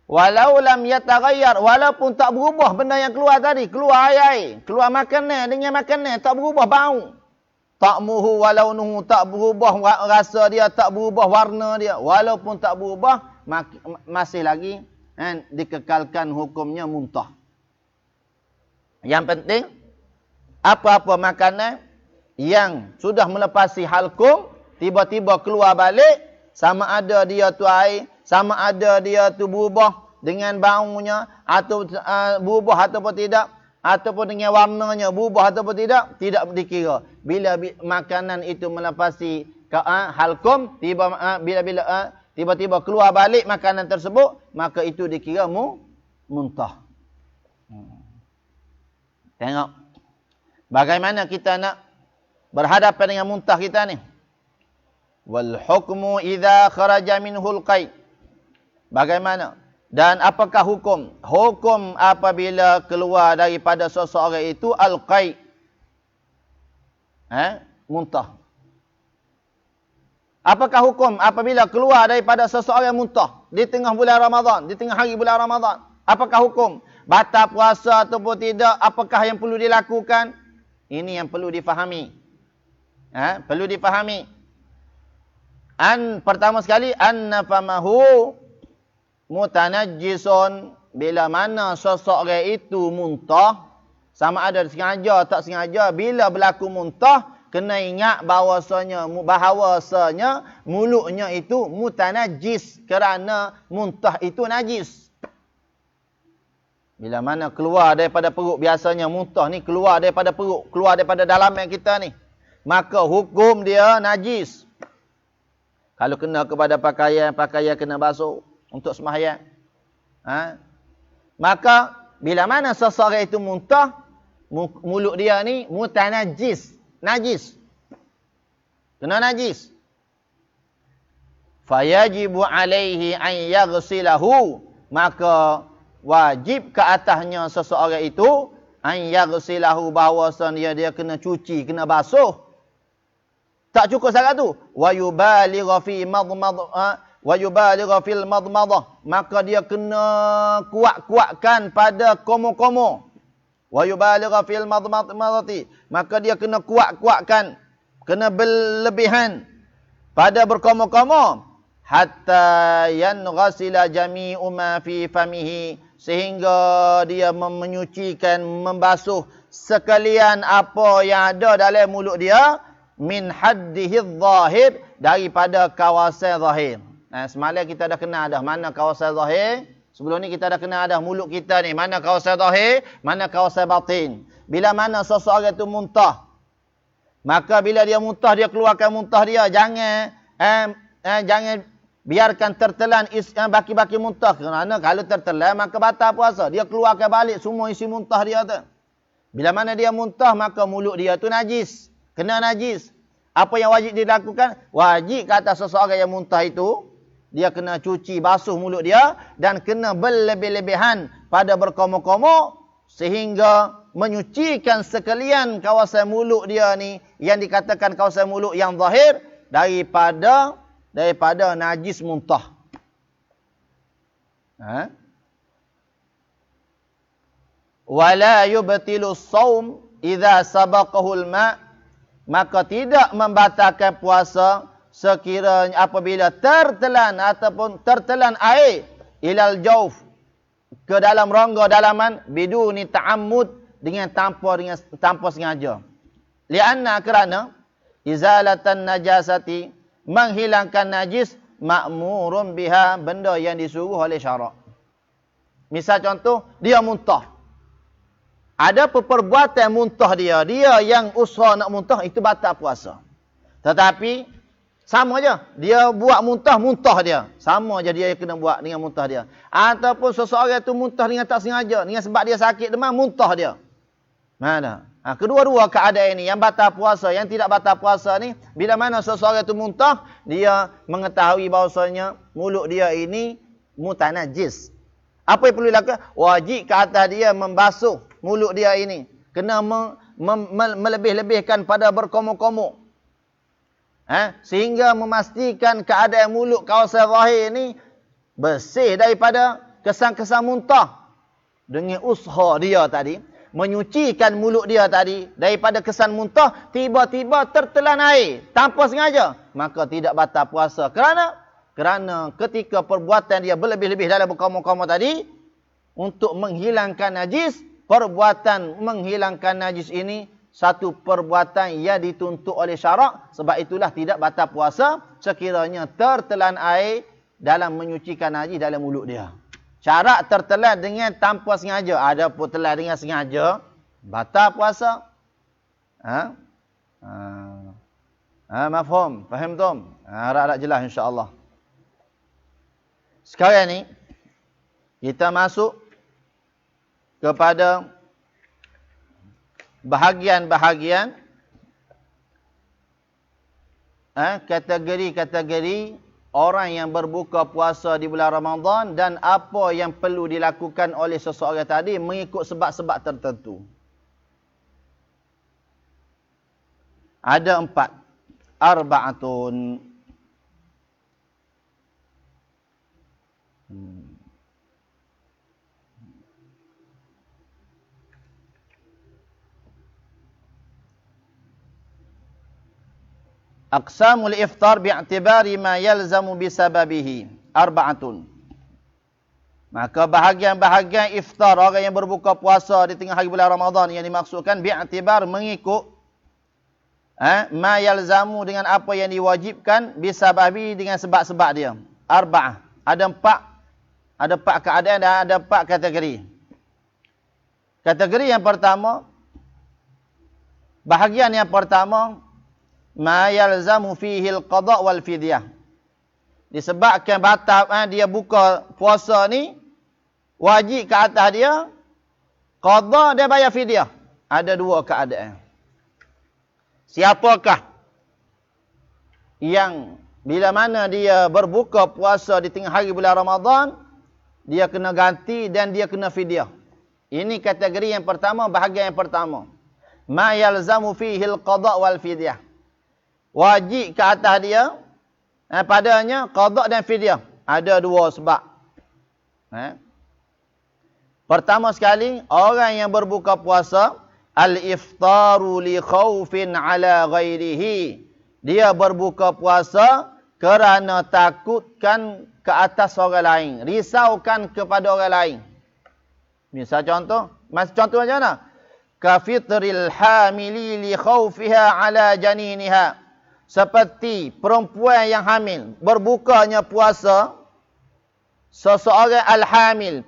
Walau lam yataghayyar, walaupun tak berubah benda yang keluar tadi, keluar air, keluar makanan dengan makanan tak berubah bau. Ta'muhu walau nuhu, tak berubah rasa dia, tak berubah warna dia, walaupun tak berubah, masih lagi dikekalkan hukumnya muntah. Yang penting apa-apa makanan yang sudah melepasi halkum, tiba-tiba keluar balik, sama ada dia tu air, sama ada dia tu berubah dengan baunya, atau berubah ataupun tidak, ataupun dengan warnanya berubah ataupun tidak dikira. Bila makanan itu melepasi halkum, tiba-tiba keluar balik makanan tersebut, maka itu dikira muntah. Tengok. Bagaimana kita nak berhadapan dengan muntah kita ni? Wal hukmu idza kharaja minhul qai. Bagaimana? Dan apakah hukum? Hukum apabila keluar daripada seseorang itu al-qai. Muntah. Apakah hukum apabila keluar daripada seseorang muntah di tengah bulan Ramadan, di tengah hari bulan Ramadan? Apakah hukum? Batal puasa ataupun tidak? Apakah yang perlu dilakukan? Ini yang perlu difahami. Perlu difahami. Pertama sekali, anna famahu mutanajjisun. Bila mana seseorang itu muntah, sama ada sengaja tak sengaja, bila berlaku muntah, kena ingat bahawasanya mulutnya itu mutanajjis, kerana muntah itu najis. Bila mana keluar daripada perut, biasanya muntah ni keluar daripada perut, keluar daripada dalaman kita ni, maka hukum dia najis. Kalau kena kepada pakaian kena basuh untuk sembahyang. Maka bila mana seseorang itu muntah, mulut dia ni mutanajjis, najis. Kena najis. Fayajibu alaihi an yaghsilahu, maka wajib ke atasnya seseorang itu an yaghsilahu, bahawasanya dia kena cuci, kena basuh. Tak cukup sangat tu. Wa yubaligha fil madmadah, maka dia kena kuat-kuatkan pada komo-komo. Wa yubaligha fil madmadati, maka dia kena kuat-kuatkan, kena berlebihan pada berkomo-komo, hatta yanghasila jami'u ma fi famihi, sehingga dia menyucikan, membasuh sekalian apa yang ada dalam mulut dia, min haddihi zahir, daripada kawasan zahir. Semalam kita dah kenal dah mana kawasan zahir. Sebelum ni kita dah kenal dah mulut kita ni, mana kawasan zahir, mana kawasan batin. Bila mana seseorang itu muntah, maka bila dia muntah, dia keluarkan muntah dia, jangan biarkan tertelan baki-baki muntah. Kerana kalau tertelan maka batal puasa. Dia keluarkan balik semua isi muntah dia tu. Bila mana dia muntah, maka mulut dia tu najis. Kena najis. Apa yang wajib dilakukan? Wajib kata seseorang yang muntah itu, dia kena cuci, basuh mulut dia, dan kena berlebih-lebihan pada berkomo-komo, sehingga menyucikan sekalian kawasan mulut dia ni, yang dikatakan kawasan mulut yang zahir, daripada najis muntah. Wala yubtilu as-shaum idza sabaqahu al-ma', maka tidak membatalkan puasa sekiranya apabila tertelan ataupun tertelan air ilal jauf, ke dalam rongga dalaman, biduni ta'ammud, dengan tanpa sengaja. Lianna, kerana izalatan najasati, menghilangkan najis, ma'murun biha, benda yang disuruh oleh syarak. Misal contoh, dia muntah. Ada perbuatan muntah dia yang usaha nak muntah, itu batal puasa. Tetapi sama je, dia buat muntah dia. Sama je dia kena buat dengan muntah dia. Ataupun seseorang itu muntah dengan tak sengaja, dengan sebab dia sakit demam, muntah dia. Mana? Kedua-dua keadaan ini, yang batal puasa, yang tidak batal puasa ni, bila mana seseorang itu muntah, dia mengetahui bahawasanya mulut dia ini mutanajis. Apa yang perlu dilakukan? Wajib ke atas dia membasuh mulut dia ini. Kena melebih-lebihkan pada berkomo-komo. Sehingga memastikan keadaan mulut kawasan zahir ini bersih daripada kesan-kesan muntah. Dengan usaha dia tadi, menyucikan mulut dia tadi daripada kesan muntah, tiba-tiba tertelan air tanpa sengaja, maka tidak batal puasa. Kerana ketika perbuatan dia berlebih-lebih dalam berkomo-komo tadi, untuk menghilangkan najis, perbuatan menghilangkan najis ini satu perbuatan yang dituntut oleh syarak. Sebab itulah tidak batal puasa sekiranya tertelan air dalam menyucikan najis dalam mulut dia. Syarak tertelan dengan tanpa sengaja. Ada pun telan dengan sengaja, batal puasa. Mafhum? Faham tum? Harap-harap jelas insya-Allah. Sekarang ni kita masuk kepada bahagian-bahagian kategori-kategori orang yang berbuka puasa di bulan Ramadan, dan apa yang perlu dilakukan oleh seseorang tadi mengikut sebab-sebab tertentu. Ada 4. Arba'atun. Aqsamul iftar bi'tibari ma yalzamu bisababihi. Arba'atun. Maka bahagian-bahagian iftar orang yang berbuka puasa di tengah hari bulan Ramadan yang dimaksudkan bi'tibar, mengikut ma yalzamu, dengan apa yang diwajibkan, bisababi, dengan sebab-sebab dia. Arba'ah. Ada 4 keadaan dan ada 4 kategori. Kategori yang pertama, bahagian yang pertama, ma yalzamu fihi al-qada' wal fidyah. Disebabkan batal dia buka puasa ni, wajib ke atas dia qada dan bayar fidyah. Ada 2 keadaan. Siapakah yang bila mana dia berbuka puasa di tengah hari bulan Ramadan, dia kena ganti dan dia kena fidyah. Ini kategori yang pertama, bahagian yang pertama. Ma yalzamu fihi al-qada' wal fidyah. Wajib ke atas dia padanya qada' dan fidyah. Ada dua sebab. Pertama sekali, orang yang berbuka puasa al-iftaru li khaufin ala ghairihi. Dia berbuka puasa kerana takutkan ke atas orang lain, risaukan kepada orang lain. Misal contoh, contoh macam mana? Ka fitril hamili li khaufiha ala janiniha. Seperti perempuan yang hamil, berbukanya puasa seseorang al-hamil,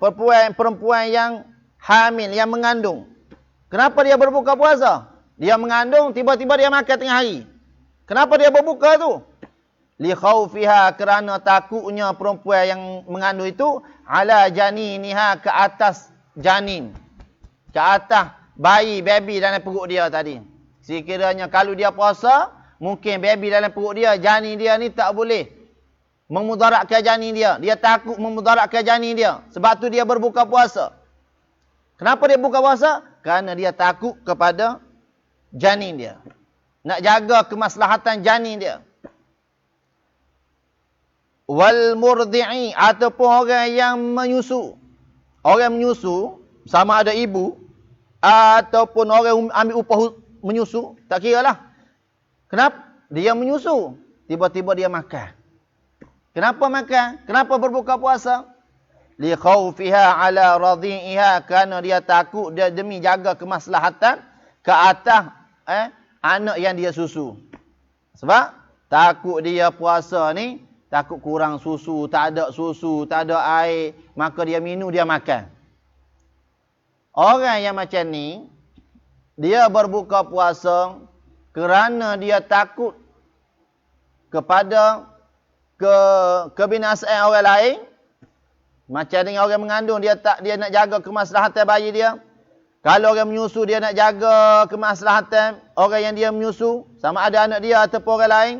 perempuan yang hamil, yang mengandung. Kenapa dia berbuka puasa? Dia mengandung, tiba-tiba dia makan tengah hari. Kenapa dia berbuka tu? Li khaufiha, kerana takutnya perempuan yang mengandung itu ala janiniha, ke atas janin, ke atas baby dalam perut dia tadi. Sekiranya kalau dia puasa, mungkin baby dalam perut dia, janin dia ni tak boleh memudaratkan janin dia. Dia takut memudaratkan janin dia. Sebab tu dia berbuka puasa. Kenapa dia buka puasa? Kerana dia takut kepada janin dia. Nak jaga kemaslahatan janin dia. Wal murdi'i, ataupun orang yang menyusu. Orang menyusu, sama ada ibu ataupun orang ambil upah menyusu, tak kira lah. Kenapa? Dia menyusu, tiba-tiba dia makan. Kenapa makan? Kenapa berbuka puasa? Li khaufiha ala radhi'iha, kerana dia takut, dia demi jaga kemaslahatan ke atas anak yang dia susu. Sebab takut dia puasa ni, takut kurang susu, tak ada air, maka dia minum, dia makan. Orang yang macam ni, dia berbuka puasa kerana dia takut kepada kebinasaan orang lain. Macam dengan orang mengandung, dia nak jaga kemaslahatan bayi dia. Kalau orang menyusu, dia nak jaga kemaslahatan orang yang dia menyusu, sama ada anak dia ataupun orang lain.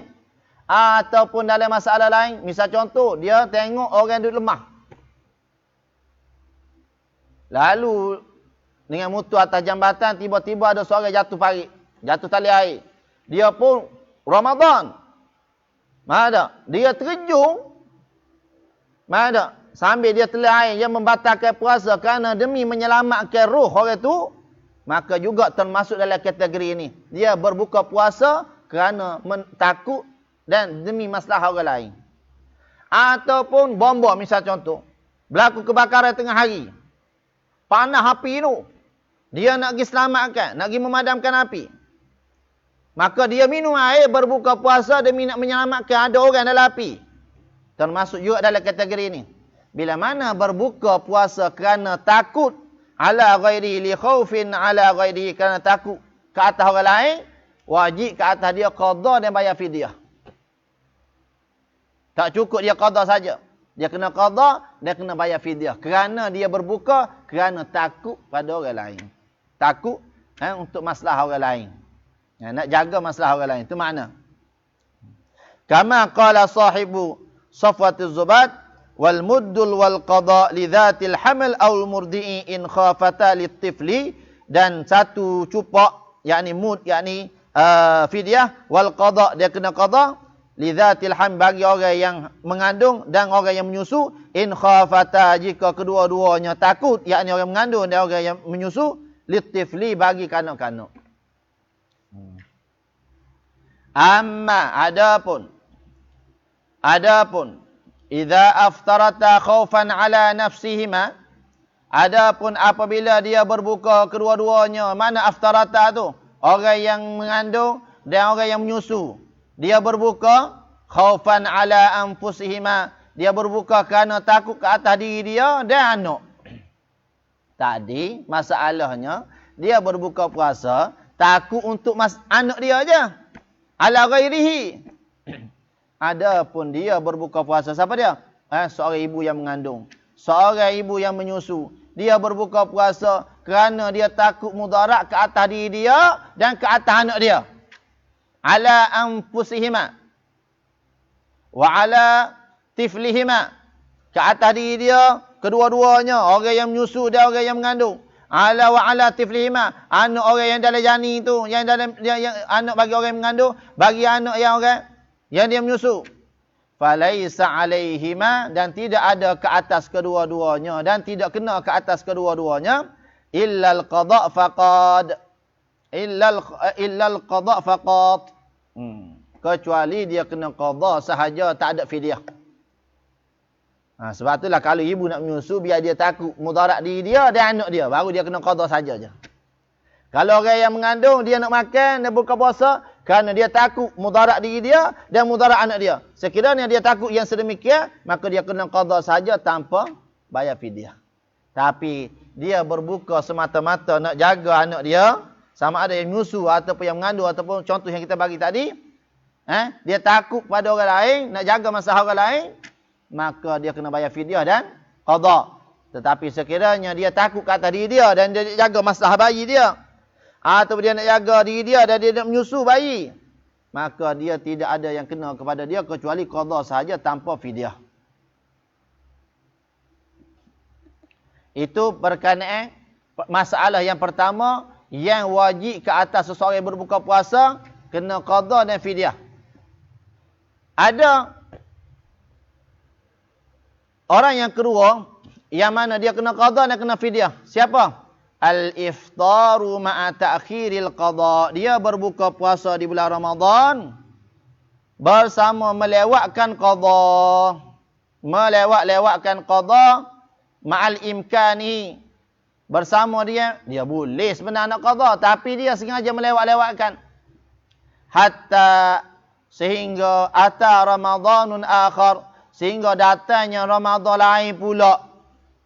Ataupun dalam masalah lain. Misal contoh, dia tengok orang duduk lemah. Lalu, dengan mutu atas jambatan, tiba-tiba ada seorang jatuh parit. Jatuh tali air. Dia pun Ramadan. Mana? Dia terjun. Mana? Sambil dia telan air, dia membatalkan puasa kerana demi menyelamatkan roh orang tu, maka juga termasuk dalam kategori ini. Dia berbuka puasa kerana takut dan demi masalah orang lain. Ataupun bom, misal contoh. Berlaku kebakaran tengah hari. Panas api tu. Dia nak pergi selamatkan, nak pergi memadamkan api. Maka dia minum air, berbuka puasa demi nak menyelamatkan ada orang dalam api. Termasuk juga dalam kategori ini. Bila mana berbuka puasa kerana takut ala ghairi li khaufin ala ghairi, kerana takut ke atas orang lain, wajib ke atas dia qada dan bayar fidyah. Tak cukup dia qada saja. Dia kena qada, dia kena bayar fidyah. Kerana dia berbuka, kerana takut pada orang lain. Takut untuk masalah orang lain. Nak jaga masalah orang lain. Itu makna. Kama qala sahibu Safwatuz Zubat, wal muddul wal qada li dhatil hamil aw murdi'i in khafata litifli, dan satu cupak, yakni mud, yakni fidyah, wal qada, dia kena qada li dhatil ham, bagi orang yang mengandung dan orang yang menyusu, in khafata, jika kedua-duanya takut, yakni orang mengandung dan orang yang menyusu, litifli, bagi kanak-kanak. Amma, adapun idza aftarata khaufan ala nafsihima, adapun apabila dia berbuka kedua-duanya, mana aftarata tu? Orang yang mengandung dan orang yang menyusu. Dia berbuka khaufan ala anfusihima, dia berbuka kerana takut ke atas diri dia dan anak. Tadi masalahnya dia berbuka puasa takut untuk anak dia aja. Ala ghairihi. Adapun dia berbuka puasa, siapa dia? Seorang ibu yang mengandung, seorang ibu yang menyusu. Dia berbuka puasa kerana dia takut mudarat ke atas diri dia dan ke atas anak dia. Ala anfusihima. wa ala tiflihima, ke atas diri dia kedua-duanya, orang yang menyusu dan orang yang mengandung. Ala wa ala tiflihima, anak orang yang dalam janin tu, yang anak bagi orang yang mengandung, bagi anak yang orang yang dia menyusu. Falaisa alaihima, dan tidak ada ke atas kedua-duanya, dan tidak kena ke atas kedua-duanya illal qada' faqad. Illal qada' faqat. Kecuali dia kena qada sahaja, tak ada fidyah. Sebab itulah kalau ibu nak menyusu, biar dia takut mudarat diri dia dan anak dia, baru dia kena qada saja je. Kalau orang yang mengandung, dia nak makan dan buka puasa, kerana dia takut mudarat diri dia dan mudarat anak dia. Sekiranya dia takut yang sedemikian, maka dia kena qada saja tanpa bayar fidyah. Tapi dia berbuka semata-mata nak jaga anak dia, sama ada yang menyusu ataupun yang mengandung, ataupun contoh yang kita bagi tadi, dia takut pada orang lain, nak jaga masalah orang lain, maka dia kena bayar fidyah dan qada. Tetapi sekiranya dia takut ke atas diri dia dan dia jaga masalah bayi dia, ataupun dia nak jaga diri dia dan dia nak menyusu bayi, maka dia tidak ada yang kena kepada dia kecuali qada sahaja tanpa fidyah. Itu berkenaan masalah yang pertama, yang wajib ke atas seseorang yang berbuka puasa, kena qada dan fidyah. Ada orang yang kedua, yang mana dia kena qada dan kena fidyah. Siapa? Al-iftaru ma'a ta'khiril qada. Dia berbuka puasa di bulan Ramadan bersama melewatkan qada. Melewatkan qada ma'al imkani. Bersama dia boleh sebenarnya nak qada, tapi dia sengaja melewatkan. Hatta, sehingga ata Ramadanun akhar, sehingga datangnya Ramadan lain pula,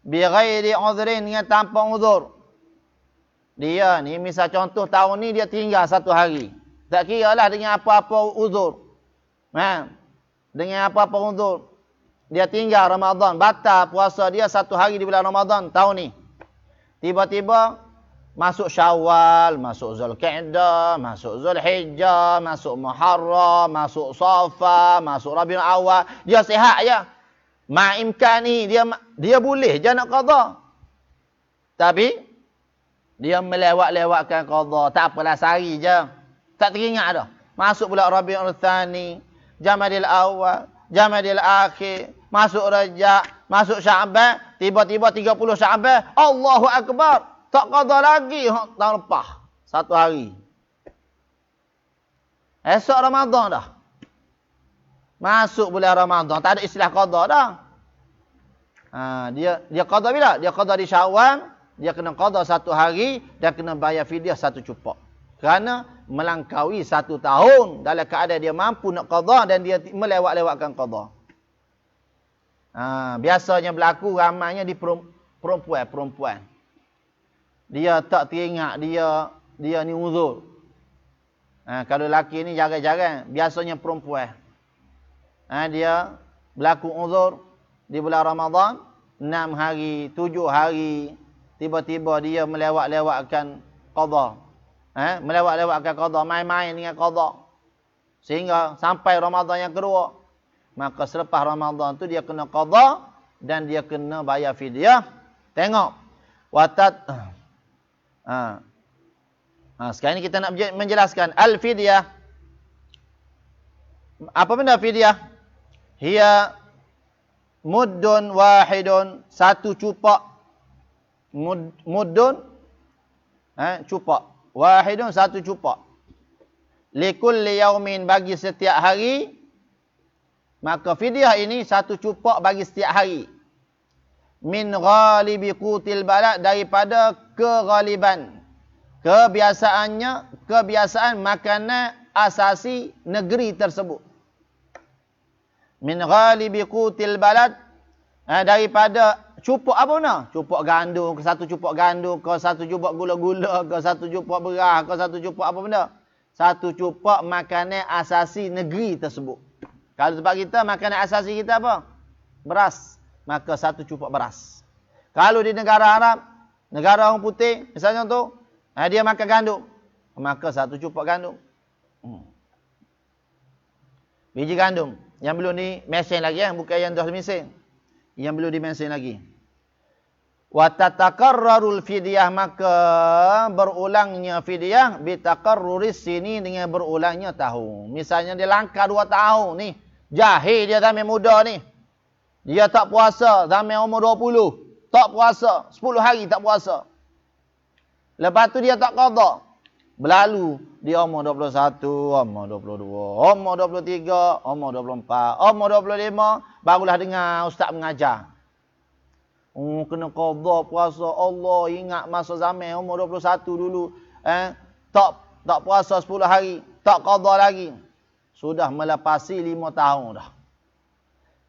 bi ghairi uzrin, dengan tanpa uzur. Dia ni misal contoh tahun ni dia tinggal satu hari, tak kira lah dengan apa-apa uzur. Dengan apa-apa uzur, dia tinggal Ramadan, batal puasa dia satu hari di bulan Ramadan tahun ni. Tiba-tiba masuk Syawal, masuk Zulkaidah, masuk Zulhijjah, masuk Muharram, masuk Safar, masuk Rabiul Awal, dia sihat je. Ma'imkani, dia boleh je nak qada. Tapi dia melewatkan qada, tak apalah sehari je. Tak teringat dah. Masuk pula Rabiul Tsani, Jamadil Awal, Jamadil Akhir, masuk Rajab, masuk Syaban, tiba-tiba 30 Syaban, Allahu Akbar. Tak qada lagi tahun lepas. Satu hari. Esok Ramadan dah. Masuk bulan Ramadan. Tak ada istilah qada dah. Dia qada bila? Dia qada di Syawal. Dia kena qada satu hari. Dia kena bayar fidyah satu cupak. Kerana melangkaui satu tahun. Dalam keadaan dia mampu nak qada dan dia melewatkan qada. Biasanya berlaku ramainya di perempuan. Dia tak teringat dia ni uzur. Kalau lelaki ni jarang-jarang, biasanya perempuan. Dia berlaku uzur di bulan Ramadan 6 hari, 7 hari, tiba-tiba dia melewatkan qada. Melewatkan qada, main-main dengan qada. Sehingga sampai Ramadan yang kedua, maka selepas Ramadan tu dia kena qada dan dia kena bayar fidyah. Tengok. Sekarang ni kita nak menjelaskan al-fidyah. Apa benda fidyah? Hiya muddun wahidun, satu cupak. Muddun, cupak. Wahidun, satu cupak. Likulli yaumin, bagi setiap hari. Maka fidyah ini satu cupak bagi setiap hari. Min ghalibi qutil balad, daripada keghaliban, kebiasaan makanan asasi negeri tersebut. Min ghalibi qutil balad, daripada cupak apa benda? Cupak gandum ke, satu cupak gandum ke, satu cupak gula-gula ke, satu cupak beras ke, satu cupak apa benda? Satu cupak makanan asasi negeri tersebut. Kalau tempat kita, makanan asasi kita apa? Beras. Maka satu cupak beras. Kalau di negara Arab, negara orang putih, misalnya tu, dia makan gandum, maka satu cupak gandum. Biji gandum. Yang belum di mesin lagi bukan yang dah mesin. Yang belum di mesin lagi. Wa tatakarrarul fidyah, maka berulangnya fidyah bitaqarruris sini dengan berulangnya tahun. Misalnya dia langkah 2 tahun ni, jahil dia zaman muda ni. Dia tak puasa zaman umur 20, tak puasa 10 hari tak puasa. Lepas tu dia tak qada. Berlalu dia umur 21, umur 22, umur 23, umur 24, umur 25 barulah dengar ustaz mengajar. Kena qada puasa. Allah ingat masa zaman umur 21 dulu. Tak puasa 10 hari. Tak qada lagi. Sudah melepasi 5 tahun dah.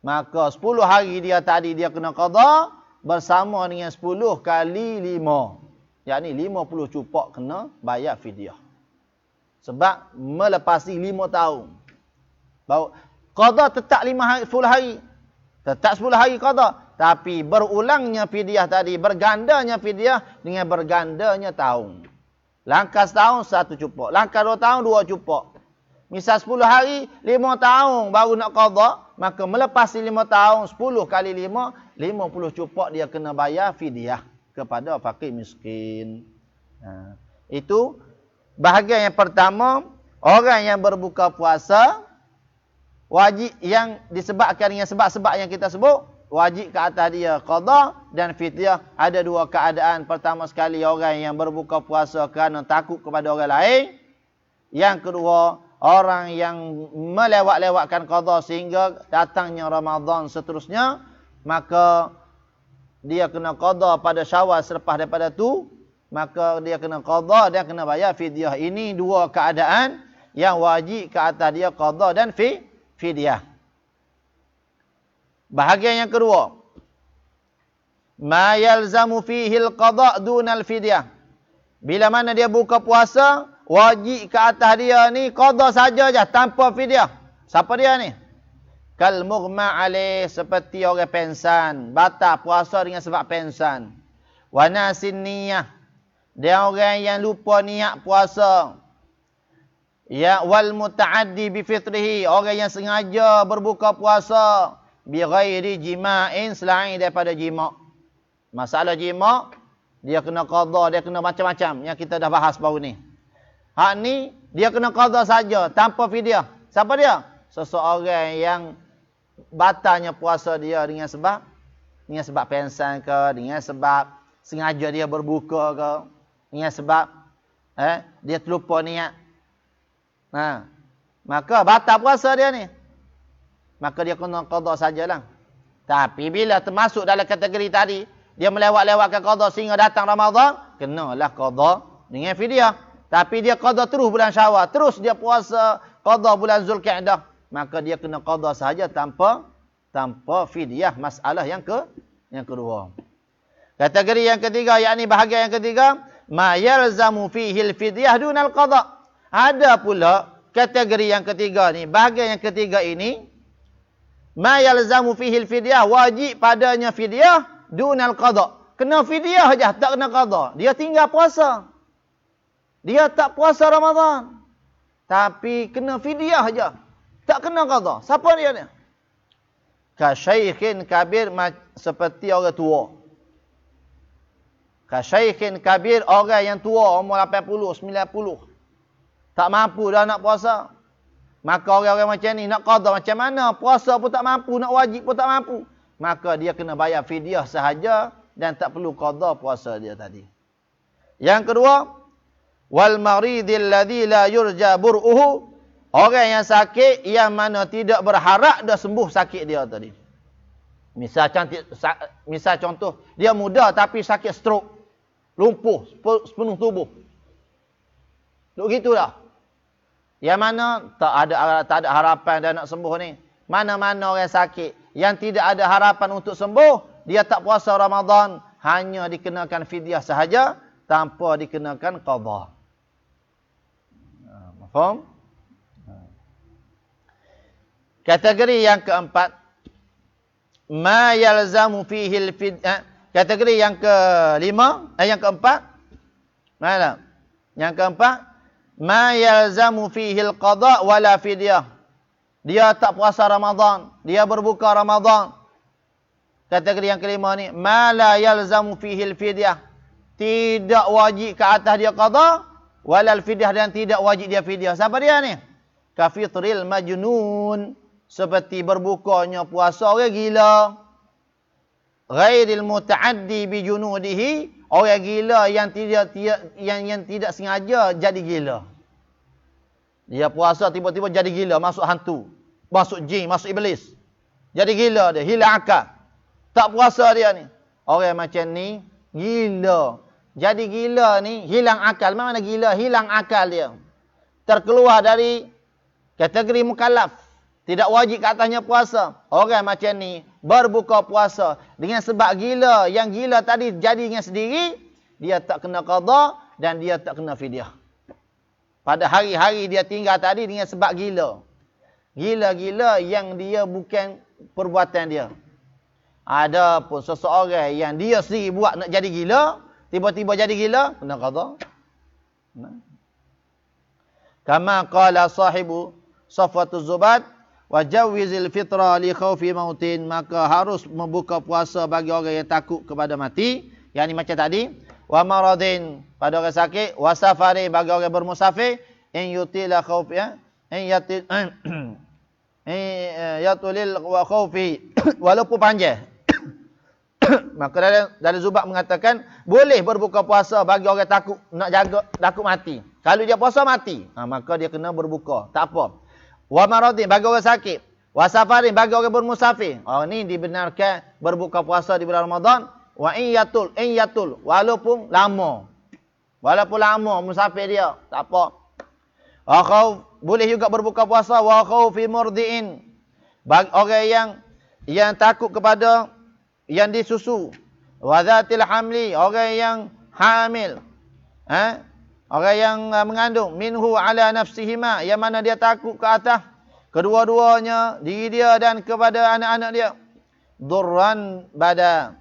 Maka 10 hari dia tadi dia kena qada bersama dengan 10 kali 5. Yakni 50 cupak kena bayar fidyah. Sebab melepasi 5 tahun. Baru qada tetap 10 hari. Tetap 10 hari qada. Tapi berulangnya fidyah tadi, bergandanya fidyah dengan bergandanya tahun. Langkah setahun 1 cupak. Langkah 2 tahun 2 cupak. Misal 10 hari, 5 tahun baru nak qada. Maka melepasi 5 tahun, 10 kali 5, 50 cupak dia kena bayar fidyah kepada fakir miskin. Itu bahagian yang pertama, orang yang berbuka puasa, wajib yang disebabkan dengan sebab-sebab yang kita sebut, wajib ke atas dia qada dan fidyah. Ada 2 keadaan. Pertama sekali, orang yang berbuka puasa kerana takut kepada orang lain. Yang kedua, orang yang melewat-lewatkan qada sehingga datangnya Ramadan seterusnya, maka dia kena qada pada Syawal selepas daripada tu, maka dia kena qada dan kena bayar fidyah. Ini 2 keadaan yang wajib ke atas dia qada dan fidyah. Bahagian yang kedua, ma yalzamu fihi al-qada' dunal fidyah. Bila mana dia buka puasa, wajib ke atas dia ni qada saja je tanpa fidyah. Siapa dia ni? Kal mughma alaih, seperti orang pensan, batal puasa dengan sebab pensan. Wa nasin niyah, dia orang yang lupa niat puasa. Ya wal muta'addi bi fitrihi, orang yang sengaja berbuka puasa bi ghairi jima'in, selain daripada jima'. Masalah jima', dia kena qada, dia kena macam-macam yang kita dah bahas baru ni. Hak ni dia kena qada saja tanpa fidyah. Siapa dia? Seseorang yang batalnya puasa dia dengan sebab pensan ke, dengan sebab sengaja dia berbuka ke, dengan sebab dia terlupa niat. Maka batal puasa dia ni. Maka dia kena qada sajalah. Tapi bila termasuk dalam kategori tadi, dia melewat-lewatkan qada sehingga datang Ramadan, kenalah qada dengan fidyah. Tapi dia qada terus bulan Syawal, terus dia puasa qada bulan Zulkaidah, maka dia kena qada sahaja tanpa fidyah. Masalah yang kedua. Kategori yang ketiga, yakni bahagian yang ketiga, ma yalzamu fihi al-fidyah dunal qada. Ada pula kategori yang ketiga ni, bahagian yang ketiga ini, ma yalzamu fihi al-fidyah, wajib padanya fidyah dunal qada. Kena fidyah saja, tak kena qada. Dia tinggal puasa. Dia tak puasa Ramadan. Tapi kena fidyah saja, tak kena qada. Siapa dia ni? Ka syaikhin kabir, seperti orang tua. Ka syaikhin kabir, orang yang tua, umur 80, 90. Tak mampu dah nak puasa. Maka orang-orang macam ni nak qada macam mana? Puasa pun tak mampu, nak wajib pun tak mampu. Maka dia kena bayar fidyah sahaja dan tak perlu qada puasa dia tadi. Yang kedua, wal maridil ladzi la yurja bur'uhu, orang yang sakit yang mana tidak berharap dah sembuh sakit dia tadi. Misal contoh, dia muda tapi sakit stroke, lumpuh sepenuh tubuh. Duk gitulah. Yang mana tak ada harapan dia nak sembuh ni. Mana-mana orang sakit yang tidak ada harapan untuk sembuh, dia tak puasa Ramadan, hanya dikenakan fidyah sahaja tanpa dikenakan qada. Faham? Kategori yang keempat, ma yalzamu fihi al-fidyah. Kategori yang kelima, yang keempat, mana? Yang keempat, ma yalzamu fihi al-qada wala fidyah. Dia tak puasa Ramadan, dia berbuka Ramadan. Kategori yang kelima ni, ma la yalzamu fihi al-fidyah. Tidak wajib ke atas dia qada, walal fidyah, dan tidak wajib dia fidyah. Siapa dia ni? Kafitril majnun, seperti berbukanya puasa orang gila. Ghairil muta'addi bi junudihi, orang gila yang tidak sengaja jadi gila. Dia puasa tiba-tiba jadi gila, masuk hantu, masuk jin, masuk iblis. Jadi gila dia, hilang akal. Tak puasa dia ni. Orang macam ni gila. Jadi gila ni hilang akal. Mana gila? Hilang akal dia. Terkeluar dari kategori mukallaf. Tidak wajib ke atasnya puasa. Orang macam ni berbuka puasa dengan sebab gila. Yang gila tadi jadinya sendiri, dia tak kena qada dan dia tak kena fidyah. Pada hari-hari dia tinggal tadi dengan sebab gila. Gila-gila yang dia bukan perbuatan dia. Ada pun seseorang yang dia sendiri buat nak jadi gila, tiba-tiba jadi gila, kena qada. Kama qala sahibu Safwatuz Zubad, wajawizil fitra li khaufi mautin, maka harus membuka puasa bagi orang yang takut kepada mati. Yang ni macam tadi. Wa maradin, pada orang sakit. Wa safarin, bagi orang bermusafir. In yutila khaufi, in yatulil wa khaufi, walaupun panjang. Maka dari Zubab mengatakan, boleh berbuka puasa bagi orang takut, nak jaga, takut mati. Kalau dia puasa mati, maka dia kena berbuka. Tak apa. Wa maradin, bagi orang sakit. Wa safarin, bagi orang bermusafir. Ni dibenarkan berbuka puasa di bulan Ramadan. Wa in yatul, walaupun lama. Walaupun lama musafir dia, tak apa. Wa khauf, boleh juga berbuka puasa. Wa khaufi murdiin, bagi orang yang takut kepada yang disusu. Wa dzatil hamli, orang yang hamil. Orang yang mengandung. Minhu ala nafsihima, yang mana dia takut ke atas kedua-duanya, diri dia dan kepada anak-anak dia. Durran bada,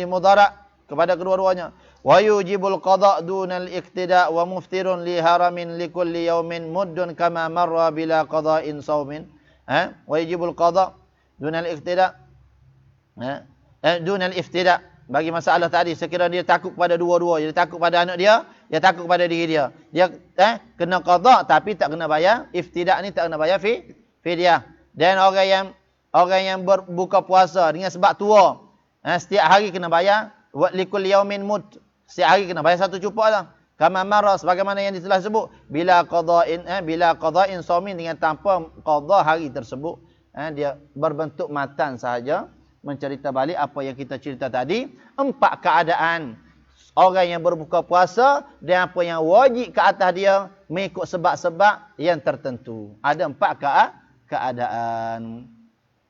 mudarat kepada kedua-duanya. Wa yujibul qada' dunal iqtida' wa muftirun li haramin li kulli yawmin muddun kama marra bila qada'in saumin. Wa yujibul qada' dunal iqtida', dunal iftida', bagi masalah tadi, sekiranya dia takut kepada dua-dua, dia takut pada anak dia takut kepada diri dia. Dia kena qada' tapi tak kena bayar. Iftida' ni tak kena bayar fidyah. Dan orang yang berbuka puasa dengan sebab tua, setiap hari kena bayar. Wa likul yaumin mud, setiap hari kena bayar satu cupuk lah. Kama marra, sebagaimana yang telah sebut, bila qada'in saumin, dengan tanpa qada hari tersebut. Dia berbentuk matan sahaja, mencerita balik apa yang kita cerita tadi. 4 keadaan orang yang berbuka puasa dan apa yang wajib ke atas dia mengikut sebab-sebab yang tertentu. Ada 4 keadaan.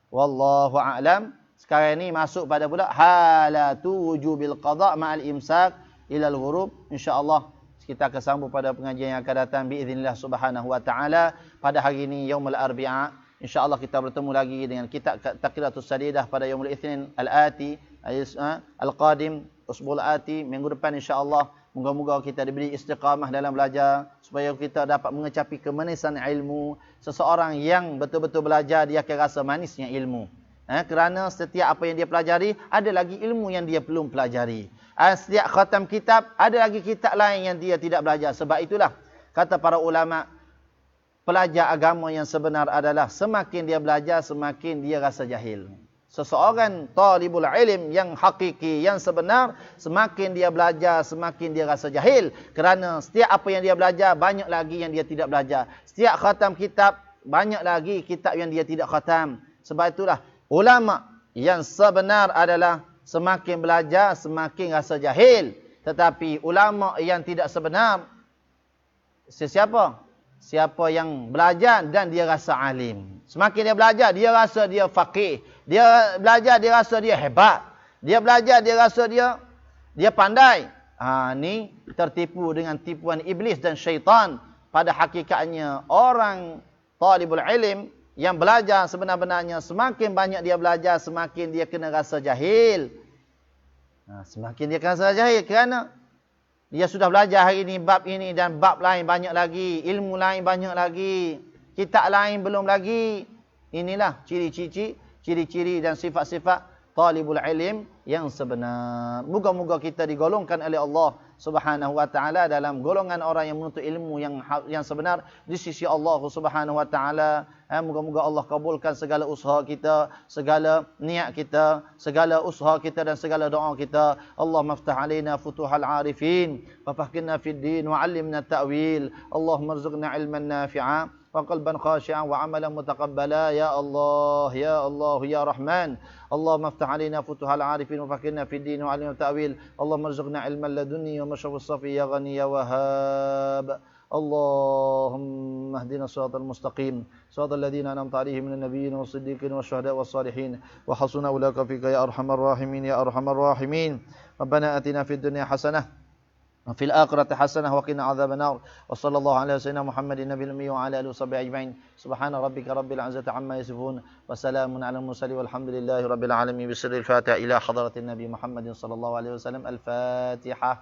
Wallahu a'lam. Sekarang ni masuk pada pula halatu wujubil qada' ma'al imsak ilal ghurub. InsyaAllah kita akan sambung pada pengajian yang akan datang biiznillah subhanahu wa ta'ala pada hari ini yaumul arbi'a. InsyaAllah kita bertemu lagi dengan kitab Taqridatus Sadidah pada yaumul itsnin al-ati al-qadim, usbul ati, minggu depan insyaAllah. Moga-moga kita diberi istiqamah dalam belajar supaya kita dapat mengecapi kemanisan ilmu. Seseorang yang betul-betul belajar, dia akan rasa manisnya ilmu. Kerana setiap apa yang dia pelajari, ada lagi ilmu yang dia belum pelajari. Setiap khatam kitab, ada lagi kitab lain yang dia tidak belajar. Sebab itulah, kata para ulama, pelajar agama yang sebenar adalah semakin dia belajar, semakin dia rasa jahil. Seseorang talibul ilm yang hakiki, yang sebenar, semakin dia belajar, semakin dia rasa jahil. Kerana setiap apa yang dia belajar, banyak lagi yang dia tidak belajar. Setiap khatam kitab, banyak lagi kitab yang dia tidak khatam. Sebab itulah, ulama yang sebenar adalah semakin belajar, semakin rasa jahil. Tetapi ulama yang tidak sebenar, siapa? Siapa yang belajar dan dia rasa alim. Semakin dia belajar, dia rasa dia faqih. Dia belajar, dia rasa dia hebat. Dia belajar, dia rasa dia pandai. Ni tertipu dengan tipuan iblis dan syaitan. Pada hakikatnya, orang talibul ilm yang belajar sebenar-benarnya, semakin banyak dia belajar, semakin dia kena rasa jahil. Semakin dia kena rasa jahil kerana dia sudah belajar hari ini bab ini dan bab lain banyak lagi, ilmu lain banyak lagi. kitab lain belum lagi. Inilah ciri-ciri dan sifat-sifat talibul ilm yang sebenar. Moga-moga kita digolongkan oleh Allah Subhanahu wa taala dalam golongan orang yang menuntut ilmu yang sebenar di sisi Allah Subhanahu wa taala. Moga-moga Allah kabulkan segala usaha kita, segala niat kita, segala usaha kita dan segala doa kita. Allahumma iftah alaina futuhal arifin, wa fahkinna fid din wa 'allimna ta'wil. Allahumma arzuqna ilman nafi'a wa qalban khashi'an wa 'amalan mutaqabbala ya Allah ya Allah ya Rahman. Allahumma iftah alaina futuhal arifin wa fahkinna fid din wa 'allimna ta'wil. Allahumma arzuqna ilman ladunni wa mashrabus safi ya ghani ya wahhab. اللهم اهدنا الصراط المستقيم صراط الذين أنعمت عليهم من النبيين والصديقين والشهداء والصالحين وحسن أولئك رفيقا يا أرحم الراحمين يا أرحم الراحمين. ربنا آتنا في الدنيا حسنة وفي الآخرة حسنة وقنا عذاب النار. وصلى الله على سيدنا محمد النبي الأمي وعلى آله وصحبه أجمعين. سبحان ربك رب العزة عما يصفون وسلام على المرسلين والحمد لله رب العالمين. بسر الفاتحة إلى حضرة النبي محمد صلى الله عليه وسلم. الفاتحة.